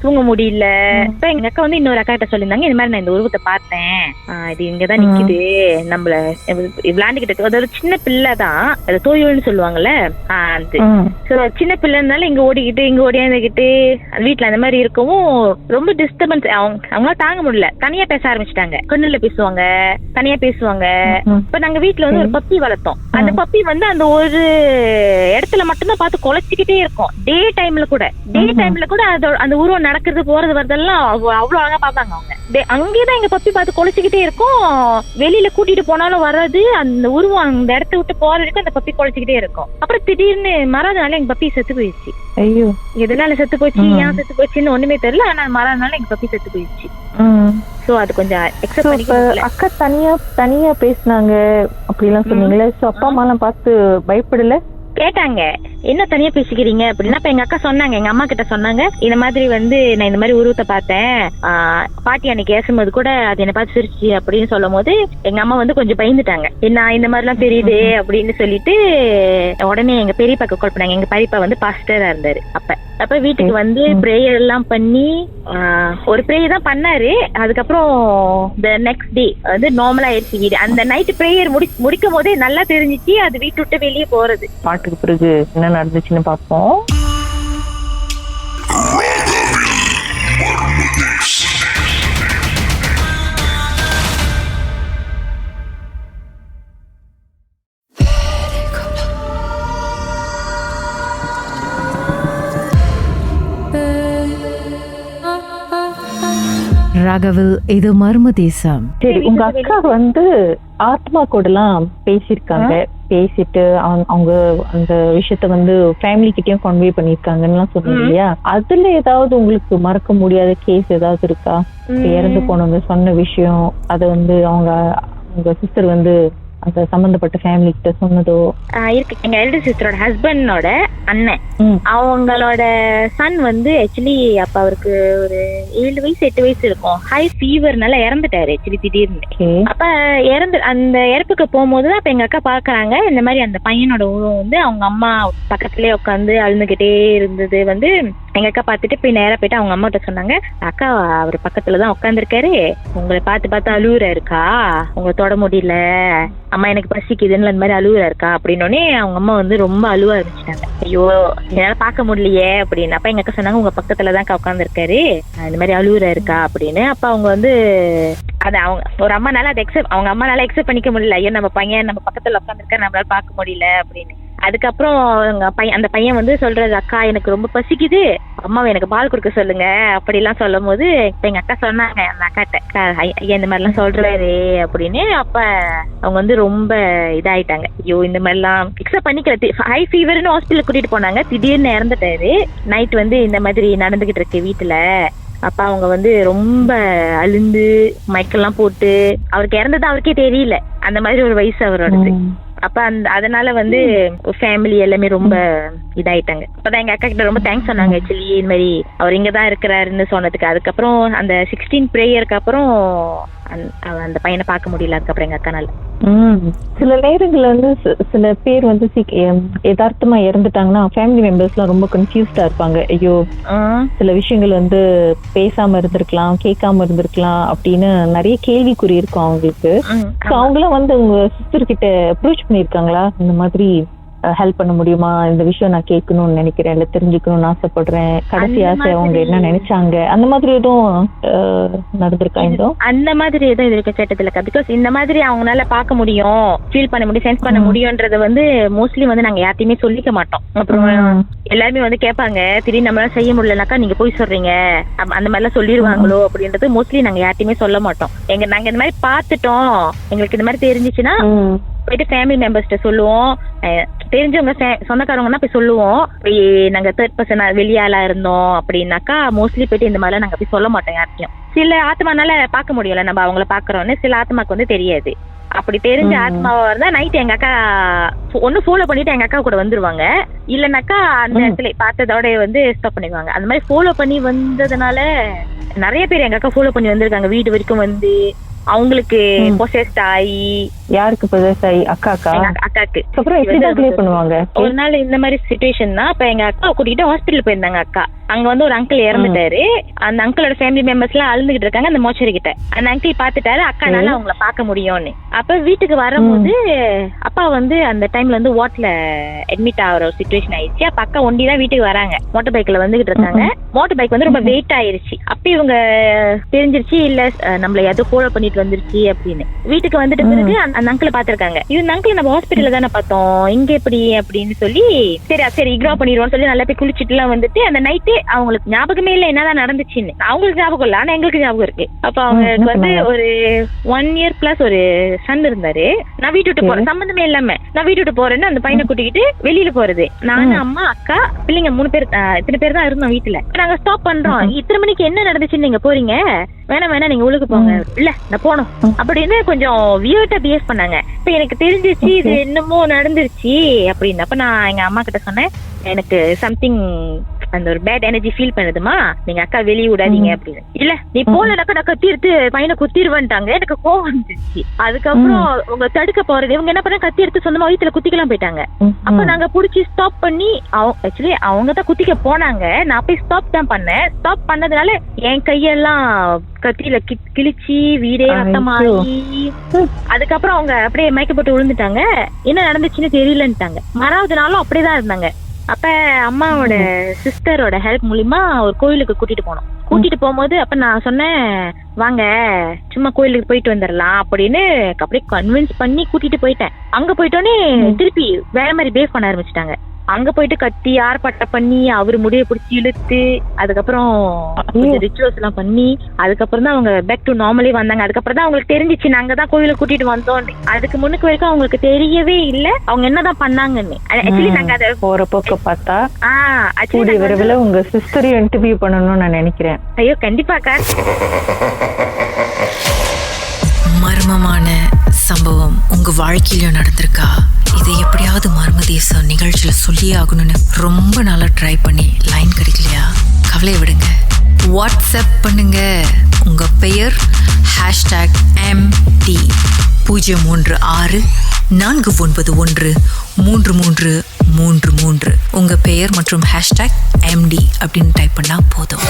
தூங்க முடியல. இப்ப எங்க அக்கா வந்து இன்னொரு அக்கா கிட்ட சொல்லியிருந்தாங்க, இந்த மாதிரி நான் இந்த உருவத்தை பார்த்தேன், இது இங்கதான் நிக்குது, நம்மள விளையாண்டுகிட்டு, அதாவது சின்ன பிள்ளை தான், அது தோயுள்னு சொல்லுவாங்கல்ல, சின்ன பிள்ளைனால இங்க ஓடிக்கிட்டு இங்க ஓடியாந்துக்கிட்டு வீட்டுல அந்த மாதிரி இருக்கவும் ரொம்ப டிஸ்டர்பன்ஸ். அவங்களால தாங்க முடியல. தனியா பேச ஆரம்பிச்சுட்டாங்க, கண்ணுல பேசுவாங்க, தனியா பேசுவாங்க. இப்ப நாங்க வீட்டுல வந்து ஒரு பப்பி வளர்த்தோம். அந்த பப்பி வந்து அந்த ஒரு இடத்துல மட்டும்தான் பார்த்து குலைச்சிக்கிட்டே இருக்கும். டே டைம்ல கூட அந்த உருவம் நடக்கிறது போறது வரதெல்லாம் அவ்வளவு அழகா பார்த்தாங்க அவங்க. அங்கேதான் எங்க பப்பி பார்த்து குலைச்சிக்கிட்டே இருக்கும். வெளியில கூட்டிட்டு போனாலும் வர்றது, அந்த உருவம் அந்த இடத்த விட்டு போறதுக்கு அந்த பப்பி குலைச்சிக்கிட்டே இருக்கும். அப்புறம் திடீர்னு மறாதனால எங்க பப்பி செத்து போயிடுச்சு. ஐயோ, எதனால செத்து போச்சு, ஏன் செத்து போச்சுன்னு ஒண்ணுமே தெரியல. ஆனா மறாதனால எங்க பப்பி செத்து போயிடுச்சு. சோ அது கொஞ்சம் எக்ஸப்ட் பண்ணிக்க. அக்கா தனியா பேசினாங்க அப்படிலாம் சொன்னீங்களே, சோ அப்பா அம்மா எல்லாம் பார்த்து பயப்படல? கேட்டாங்க, என்ன தனியா பேசிக்கிறீங்க அப்படின்னா. இப்ப எங்க அக்கா சொன்னாங்க, எங்க அம்மா கிட்ட சொன்னாங்க, இந்த மாதிரி வந்து நான் இந்த மாதிரி உருவத்தை பார்த்தேன், பாட்டி அன்னைக்கு ஏசும்போது கூட அது என்ன பார்த்து சிரிச்சு அப்படின்னு சொல்லும் போது எங்க அம்மா வந்து கொஞ்சம் பயந்துட்டாங்க. என்ன இந்த மாதிரி எல்லாம் தெரியுது அப்படின்னு சொல்லிட்டு உடனே எங்க பெரியப்பாக்கு கால் பண்ணாங்க. எங்க பெரியப்பா வந்து பாஸ்டரா இருந்தாரு. அப்ப வீட்டுக்கு வந்து பிரேயர் எல்லாம் பண்ணி ஒரு பிரேயர் தான் பண்ணாரு. அதுக்கப்புறம் நெக்ஸ்ட் டே வந்து நார்மலா ஆயிடுச்சு வீடு. அந்த நைட் பிரேயர் முடிக்கும் போதே நல்லா தெரிஞ்சிச்சு அது வீட்டு விட்டு வெளியே போறது. பாட்டுக்கு பிறகு என்ன நடந்துச்சுன்னு பாப்போம். ராகவில் இது மர்ம தேசம். சரி, உங்க அக்கா வந்து ஆத்மா கூட எல்லாம் பேசிருக்காங்க, பேசிட்டு அவங்க அந்த விஷயத்த வந்து ஃபேமிலி கிட்டயும் கன்வே பண்ணிருக்காங்கன்னு சொன்னீங்க இல்லையா? அதுல ஏதாவது உங்களுக்கு மறக்க முடியாத கேஸ் ஏதாவது இருக்கா? இறந்து போனவங்க சொன்ன விஷயம், அதை வந்து உங்க சிஸ்டர் வந்து அந்த சம்பந்தப்பட்ட ஃபேமிலி கிட்ட சொன்னதோ? இருக்கு. எங்க எல்டர் சிஸ்டரோட ஹஸ்பண்டோட அண்ணன், அவங்களோட சன் வந்து ஆக்சுவலி அப்ப அவருக்கு ஒரு 7 வயசு 8 வயசு இருக்கும். ஹை ஃபீவர்னால இறந்துட்டாரு ஆக்சுவலி திடீர்னு. அப்ப அந்த இறப்புக்கு போகும்போதுதான் அப்ப எங்க அக்கா பாக்குறாங்க, இந்த மாதிரி அந்த பையனோட உருவம் வந்து அவங்க அம்மா பக்கத்துலயே உட்காந்து அழுந்துகிட்டே இருந்தது வந்து எங்க அக்கா பார்த்துட்டு போய் நேரா போயிட்டு அவங்க அம்மா கிட்ட சொன்னாங்க, அக்கா அவர் பக்கத்துலதான் உட்காந்துருக்காரு, உங்களை பார்த்து அழுவுற இருக்கா, உங்களை தொட முடியல, அம்மா எனக்கு பசிக்குதுன்னு அந்த மாதிரி அழுவுற இருக்கா அப்படின்னோடனே அவங்க அம்மா வந்து ரொம்ப அழுவ ஆரம்பிச்சிட்டாங்க. ஐயோ என்னால பார்க்க முடியலையே அப்படின்னு. அப்ப எங்க அக்கா சொன்னாங்க, உங்க பக்கத்துலதான் உட்காந்துருக்காரு, இந்த மாதிரி அழுவுற இருக்கா அப்படின்னு. அப்ப அவங்க வந்து அது அவங்க ஒரு அம்மானால அதை அவங்க அம்மானால எக்ஸெப்ட் பண்ணிக்க முடியல. ஐயோ நம்ம பையன் நம்ம பக்கத்துல உட்காந்துருக்கா, நம்மளால பார்க்க முடியல அப்படின்னு. அதுக்கப்புறம் அந்த பையன் வந்து சொல்றது, அக்கா எனக்கு ரொம்ப பசிக்குது, அம்மாவை எனக்கு பால் கொடுக்க சொல்லுங்க அப்படிலாம் சொல்லும் போது இப்ப எங்க அக்கா சொன்னாங்க அந்த அக்காட்ட, ஐயா இந்த மாதிரிலாம் சொல்றாரு அப்படின்னு. அப்ப அவங்க வந்து ரொம்ப இதாயிட்டாங்க. ஐயோ இந்த மாதிரிலாம் எக்ஸப்ட் பண்ணிக்கல. ஹை ஃபீவர்னு ஹாஸ்பிட்டல் கூட்டிட்டு போனாங்க, திடீர்னு இறந்துட்டாரு. நைட் வந்து இந்த மாதிரி நடந்துகிட்டு இருக்கு வீட்டுல. அப்ப அவங்க வந்து ரொம்ப அழுந்து மயக்கெல்லாம் போட்டு, அவருக்கு இறந்தது அவருக்கே தெரியல, அந்த மாதிரி ஒரு வயசு அவரோடது. அப்ப அதனால வந்து ஃபேமிலி எல்லாமே ரொம்ப இதாயிட்டாங்க. அப்பதான் எங்க அக்கா கிட்ட ரொம்ப தேங்க்ஸ் சொன்னாங்க ஆக்சுவலி, இந்த மாதிரி அவர் இங்கதான் இருக்கிறாருன்னு சொன்னதுக்கு. அதுக்கப்புறம் அந்த 16 பிரேயருக்கு அப்புறம் அந்த பையனை பார்க்க முடியல அதுக்கப்புறம் எங்க அக்கானால. சில நேரங்கள்ல வந்து சில பேர் வந்து யதார்த்தமா இறந்துட்டாங்கன்னா ஃபேமிலி மெம்பர்ஸ் எல்லாம் ரொம்ப கன்ஃபியூஸ்டா இருப்பாங்க. ஐயோ சில விஷயங்கள் வந்து பேசாம இருந்திருக்கலாம், கேட்காம இருந்திருக்கலாம் அப்படின்னு நிறைய கேள்விக்குறி இருக்கும் அவங்களுக்கு. அவங்களாம் வந்து உங்க சிஸ்டர் கிட்ட அப்ரோச் பண்ணிருக்காங்களா, இந்த மாதிரி ஹெல்ப் பண்ண முடியுமா, இந்த விஷயம் நான் கேட்கணும்னு நினைக்கிறேன், இல்ல தெரிஞ்சுக்கணும்னு ஆசைப்படுறேன், கடைசி ஆசை அவங்க என்ன நினைச்சாங்க, அந்த மாதிரி எதுவும் நடந்திருக்கா? அந்த மாதிரி எதுவும் இது இருக்க கேட்டது இல்லக்கா. பிகாஸ் இந்த மாதிரி அவங்களால பார்க்க முடியும், ஃபீல் பண்ண முடியும், சென்ஸ் பண்ண முடியும்ன்றத வந்து மோஸ்ட்லி வந்து நாங்க யார்ட்டையுமே சொல்லிக்க மாட்டோம். அப்புறம் எல்லாருமே வந்து கேட்பாங்க, திடீர்னு நம்மளால செய்ய முடியலனாக்கா நீங்க போய் சொல்றீங்க அந்த மாதிரி எல்லாம் சொல்லிடுவாங்களோ அப்படின்றது மோஸ்ட்லி நாங்க யார்ட்டையுமே சொல்ல மாட்டோம். நாங்க இந்த மாதிரி பார்த்துட்டோம், எங்களுக்கு இந்த மாதிரி தெரிஞ்சிச்சுன்னா போயிட்டு ஃபேமிலி மெம்பர்ஸ்ட சொல்லுவோம், தெரிஞ்சவங்க சொந்தக்காரங்கன்னா போய் சொல்லுவோம். நாங்க தேர்ட் பர்சன் வெளியாளா இருந்தோம் அப்படின்னாக்கா மோஸ்ட்லி போயிட்டு இந்த மாதிரிலாம் நாங்க போய் சொல்ல மாட்டோம் யார்ட்டையும். சில ஆத்மானால பார்க்க முடியல நம்ம அவங்கள பாக்குறோம்னு, சில ஆத்மாக்கு வந்து தெரியாது. அப்படி தெரிஞ்ச ஆத்மாவா இருந்தா நைட் எங்க அக்கா ஒண்ணு ஃபாலோ பண்ணிட்டு எங்க அக்கா கூட வந்துருவாங்க, இல்லனாக்கா அந்த இடத்துல பார்த்ததோட வந்து ஸ்டாப் பண்ணிடுவாங்க. அந்த மாதிரி ஃபாலோ பண்ணி வந்ததுனால நிறைய பேர் எங்க அக்கா ஃபாலோ பண்ணி வந்திருக்காங்க, வீடு வரைக்கும் வந்து அவங்களுக்கு பொசஸ்ட் ஆகி. யாருக்கு பொசஸ்ட் ஆகி? அக்காக்கு. அப்புறம் எப்படி கிளியர் பண்ணுவாங்க? ஒரு நாள் இந்த மாதிரி சிச்சுவேஷன் தான். அப்ப எங்க அக்கா கூட்டிட்டு ஹாஸ்பிட்டல் போயிருந்தாங்க. அக்கா அங்க வந்து ஒரு அங்கிள் இறந்துட்டாரு. அந்த அங்கிளோட ஃபேமிலி மெம்பர்ஸ் எல்லாம் அழுந்துகிட்டு இருக்காங்க அந்த மோச்சரி கிட்ட. அந்த அங்கிள் பாத்துட்டாரு அக்கானால அவங்கள பாக்க முடியும்னு. அப்ப வீட்டுக்கு வரும்போது அப்பா வந்து அந்த டைம்ல வந்து வார்ட்ல அட்மிட் ஆகிற ஒரு சிச்சுவேஷன் ஆயிடுச்சு. அப்ப அக்கா ஒண்டிதான் வீட்டுக்கு வராங்க, மோட்டர் பைக்ல வந்துகிட்டு இருக்காங்க. மோட்டர் பைக் வந்து ரொம்ப வெயிட் ஆயிருச்சு. அப்ப இவங்க தெரிஞ்சிருச்சு, இல்ல நம்மள ஏதோ ஃபாலோ பண்ணிட்டு வந்துருச்சு அப்படின்னு. வீட்டுக்கு வந்துட்டு பிறகு அந்த அங்கிளை பாத்திருக்காங்க. இந்த அங்கிள் நம்ம ஹாஸ்பிட்டல்ல தானே பார்த்தோம், இங்க எப்படி அப்படின்னு சொல்லி சரி இக்னோர் பண்ணிடுவோம்னு சொல்லி நல்லா போய் குளிச்சுட்டு எல்லாம் வந்துட்டு அந்த நைட்டு அவங்களுக்கு ஞாபகமே இல்ல என்னதான் நடந்துச்சுன்னு. அவங்களுக்கு ஞாபகம் இல்ல, ஆனா எங்களுக்கு ஞாபகம் இருக்கு. அப்ப அவங்களுக்கு வந்து ஒரு 1 year plus ஒரு சன் இருந்தாரு. நான் வீட்டு விட்டு போறேன், சம்பந்தமே இல்லாம நான் வீட்டு விட்டு போறேன்னு அந்த பையனை கூட்டிக்கிட்டு வெளியில போறது. நானும் அம்மா அக்கா பிள்ளைங்க 3 பேர், இத்தனை பேர் தான் இருந்தோம் வீட்டுல. நாங்க ஸ்டாப் பண்றோம், இத்தனை மணிக்கு என்ன நடந்துச்சுன்னு நீங்க போறீங்க, வேணா நீங்க உள்ளுக்கு போங்க. இல்ல நான் போனோம் அப்படின்னு கொஞ்சம் வியர்ட்டா பிஹேவ் பண்ணாங்க. இப்ப எனக்கு தெரிஞ்சிருச்சு இது என்னமோ நடந்துருச்சு அப்படின்னு. அப்ப நான் எங்க அம்மா கிட்ட சொன்னேன், எனக்கு சம்திங் அந்த ஒரு பேட் எனர்ஜி ஃபீல் பண்ணுதுமா, நீங்க அக்கா வெளியே விடாதீங்க அப்படின்னு. இல்ல நீ போலனாக்கா நான் கத்தி எடுத்து பையனை குத்திடுவேன்ட்டாங்க. எனக்கு கோவம் வந்துருச்சு. அதுக்கப்புறம் உங்க தடுக்க போறது இவங்க என்ன பண்ண, கத்தி எடுத்து சொந்தமா வயிற்றுல குத்திக்கலாம் போயிட்டாங்க. அப்ப நாங்க புடிச்சு ஸ்டாப் பண்ணி, ஆக்சுவலி அவங்க தான் குத்திக்க போனாங்க, நான் போய் ஸ்டாப் தான் பண்ணேன். ஸ்டாப் பண்ணதுனால என் கையெல்லாம் கத்தியில கிழிச்சி வீடே ரத்தமாகி, அதுக்கப்புறம் அவங்க அப்படியே மயக்க போட்டு விழுந்துட்டாங்க. என்ன நடந்துச்சுன்னு தெரியலன்ட்டாங்க. மறாவது நாளும் அப்படியேதான் இருந்தாங்க. அப்ப அம்மாவோட சிஸ்டரோட ஹெல்ப் மூலியமா ஒரு கோயிலுக்கு கூட்டிட்டு போனோம். கூட்டிட்டு போகும்போது அப்ப நான் சொன்னேன், வாங்க சும்மா கோயிலுக்கு போயிட்டு வந்துடலாம் அப்படின்னு அப்படியே கன்வின்ஸ் பண்ணி கூட்டிட்டு போயிட்டேன். அங்க போயிட்டோன்னே திருப்பி வேற மாதிரி பிஹேவ் பண்ண ஆரம்பிச்சிட்டாங்க. அங்க போயிட்டு கத்தி ஆர்ப்பாட்டம் பண்ணி அவரு முடிய பிடிச்சி இழுத்து, அதுக்கப்புறம் ரிச்சுவல்ஸ் எல்லாம் பண்ணி, அதுக்கப்புறம் தான் அவங்க பேக் டு நார்மலே வந்தாங்க. அதுக்கப்புறம் தான் அவங்களுக்கு தெரிஞ்சிச்சு நாங்க தான் கோயிலுக்கு கூட்டிட்டு வந்தோம். அதுக்கு முன்னுக்கு வரைக்கும் அவங்களுக்கு தெரியவே இல்ல அவங்க என்னதான் பண்ணாங்கன்னு. ஆக்சுவலி நாங்க அதை போற போக்க பார்த்தா கூடிய விரைவில் உங்க சிஸ்டரையும் இன்டர்வியூ பண்ணணும்னு நான் நினைக்கிறேன். ஐயோ கண்டிப்பாக்கா. மர்மமான சம்பவம் உங்க வாழ்க்கையிலும் நடந்திருக்கா? இதை எப்படியாவது மர்ம தேசம் நிகழ்ச்சியில சொல்லியே ஆகணும்னு ரொம்ப நாளா ட்ரை பண்ணி லைன் கிடைக்கலையா? கவலையை விடுங்க, வாட்ஸ்அப் பண்ணுங்க. உங்க பெயர் #MT 036 491 33 33 உங்க பெயர் மற்றும் #MD அப்படின்னு டைப் பண்ணா போதும்.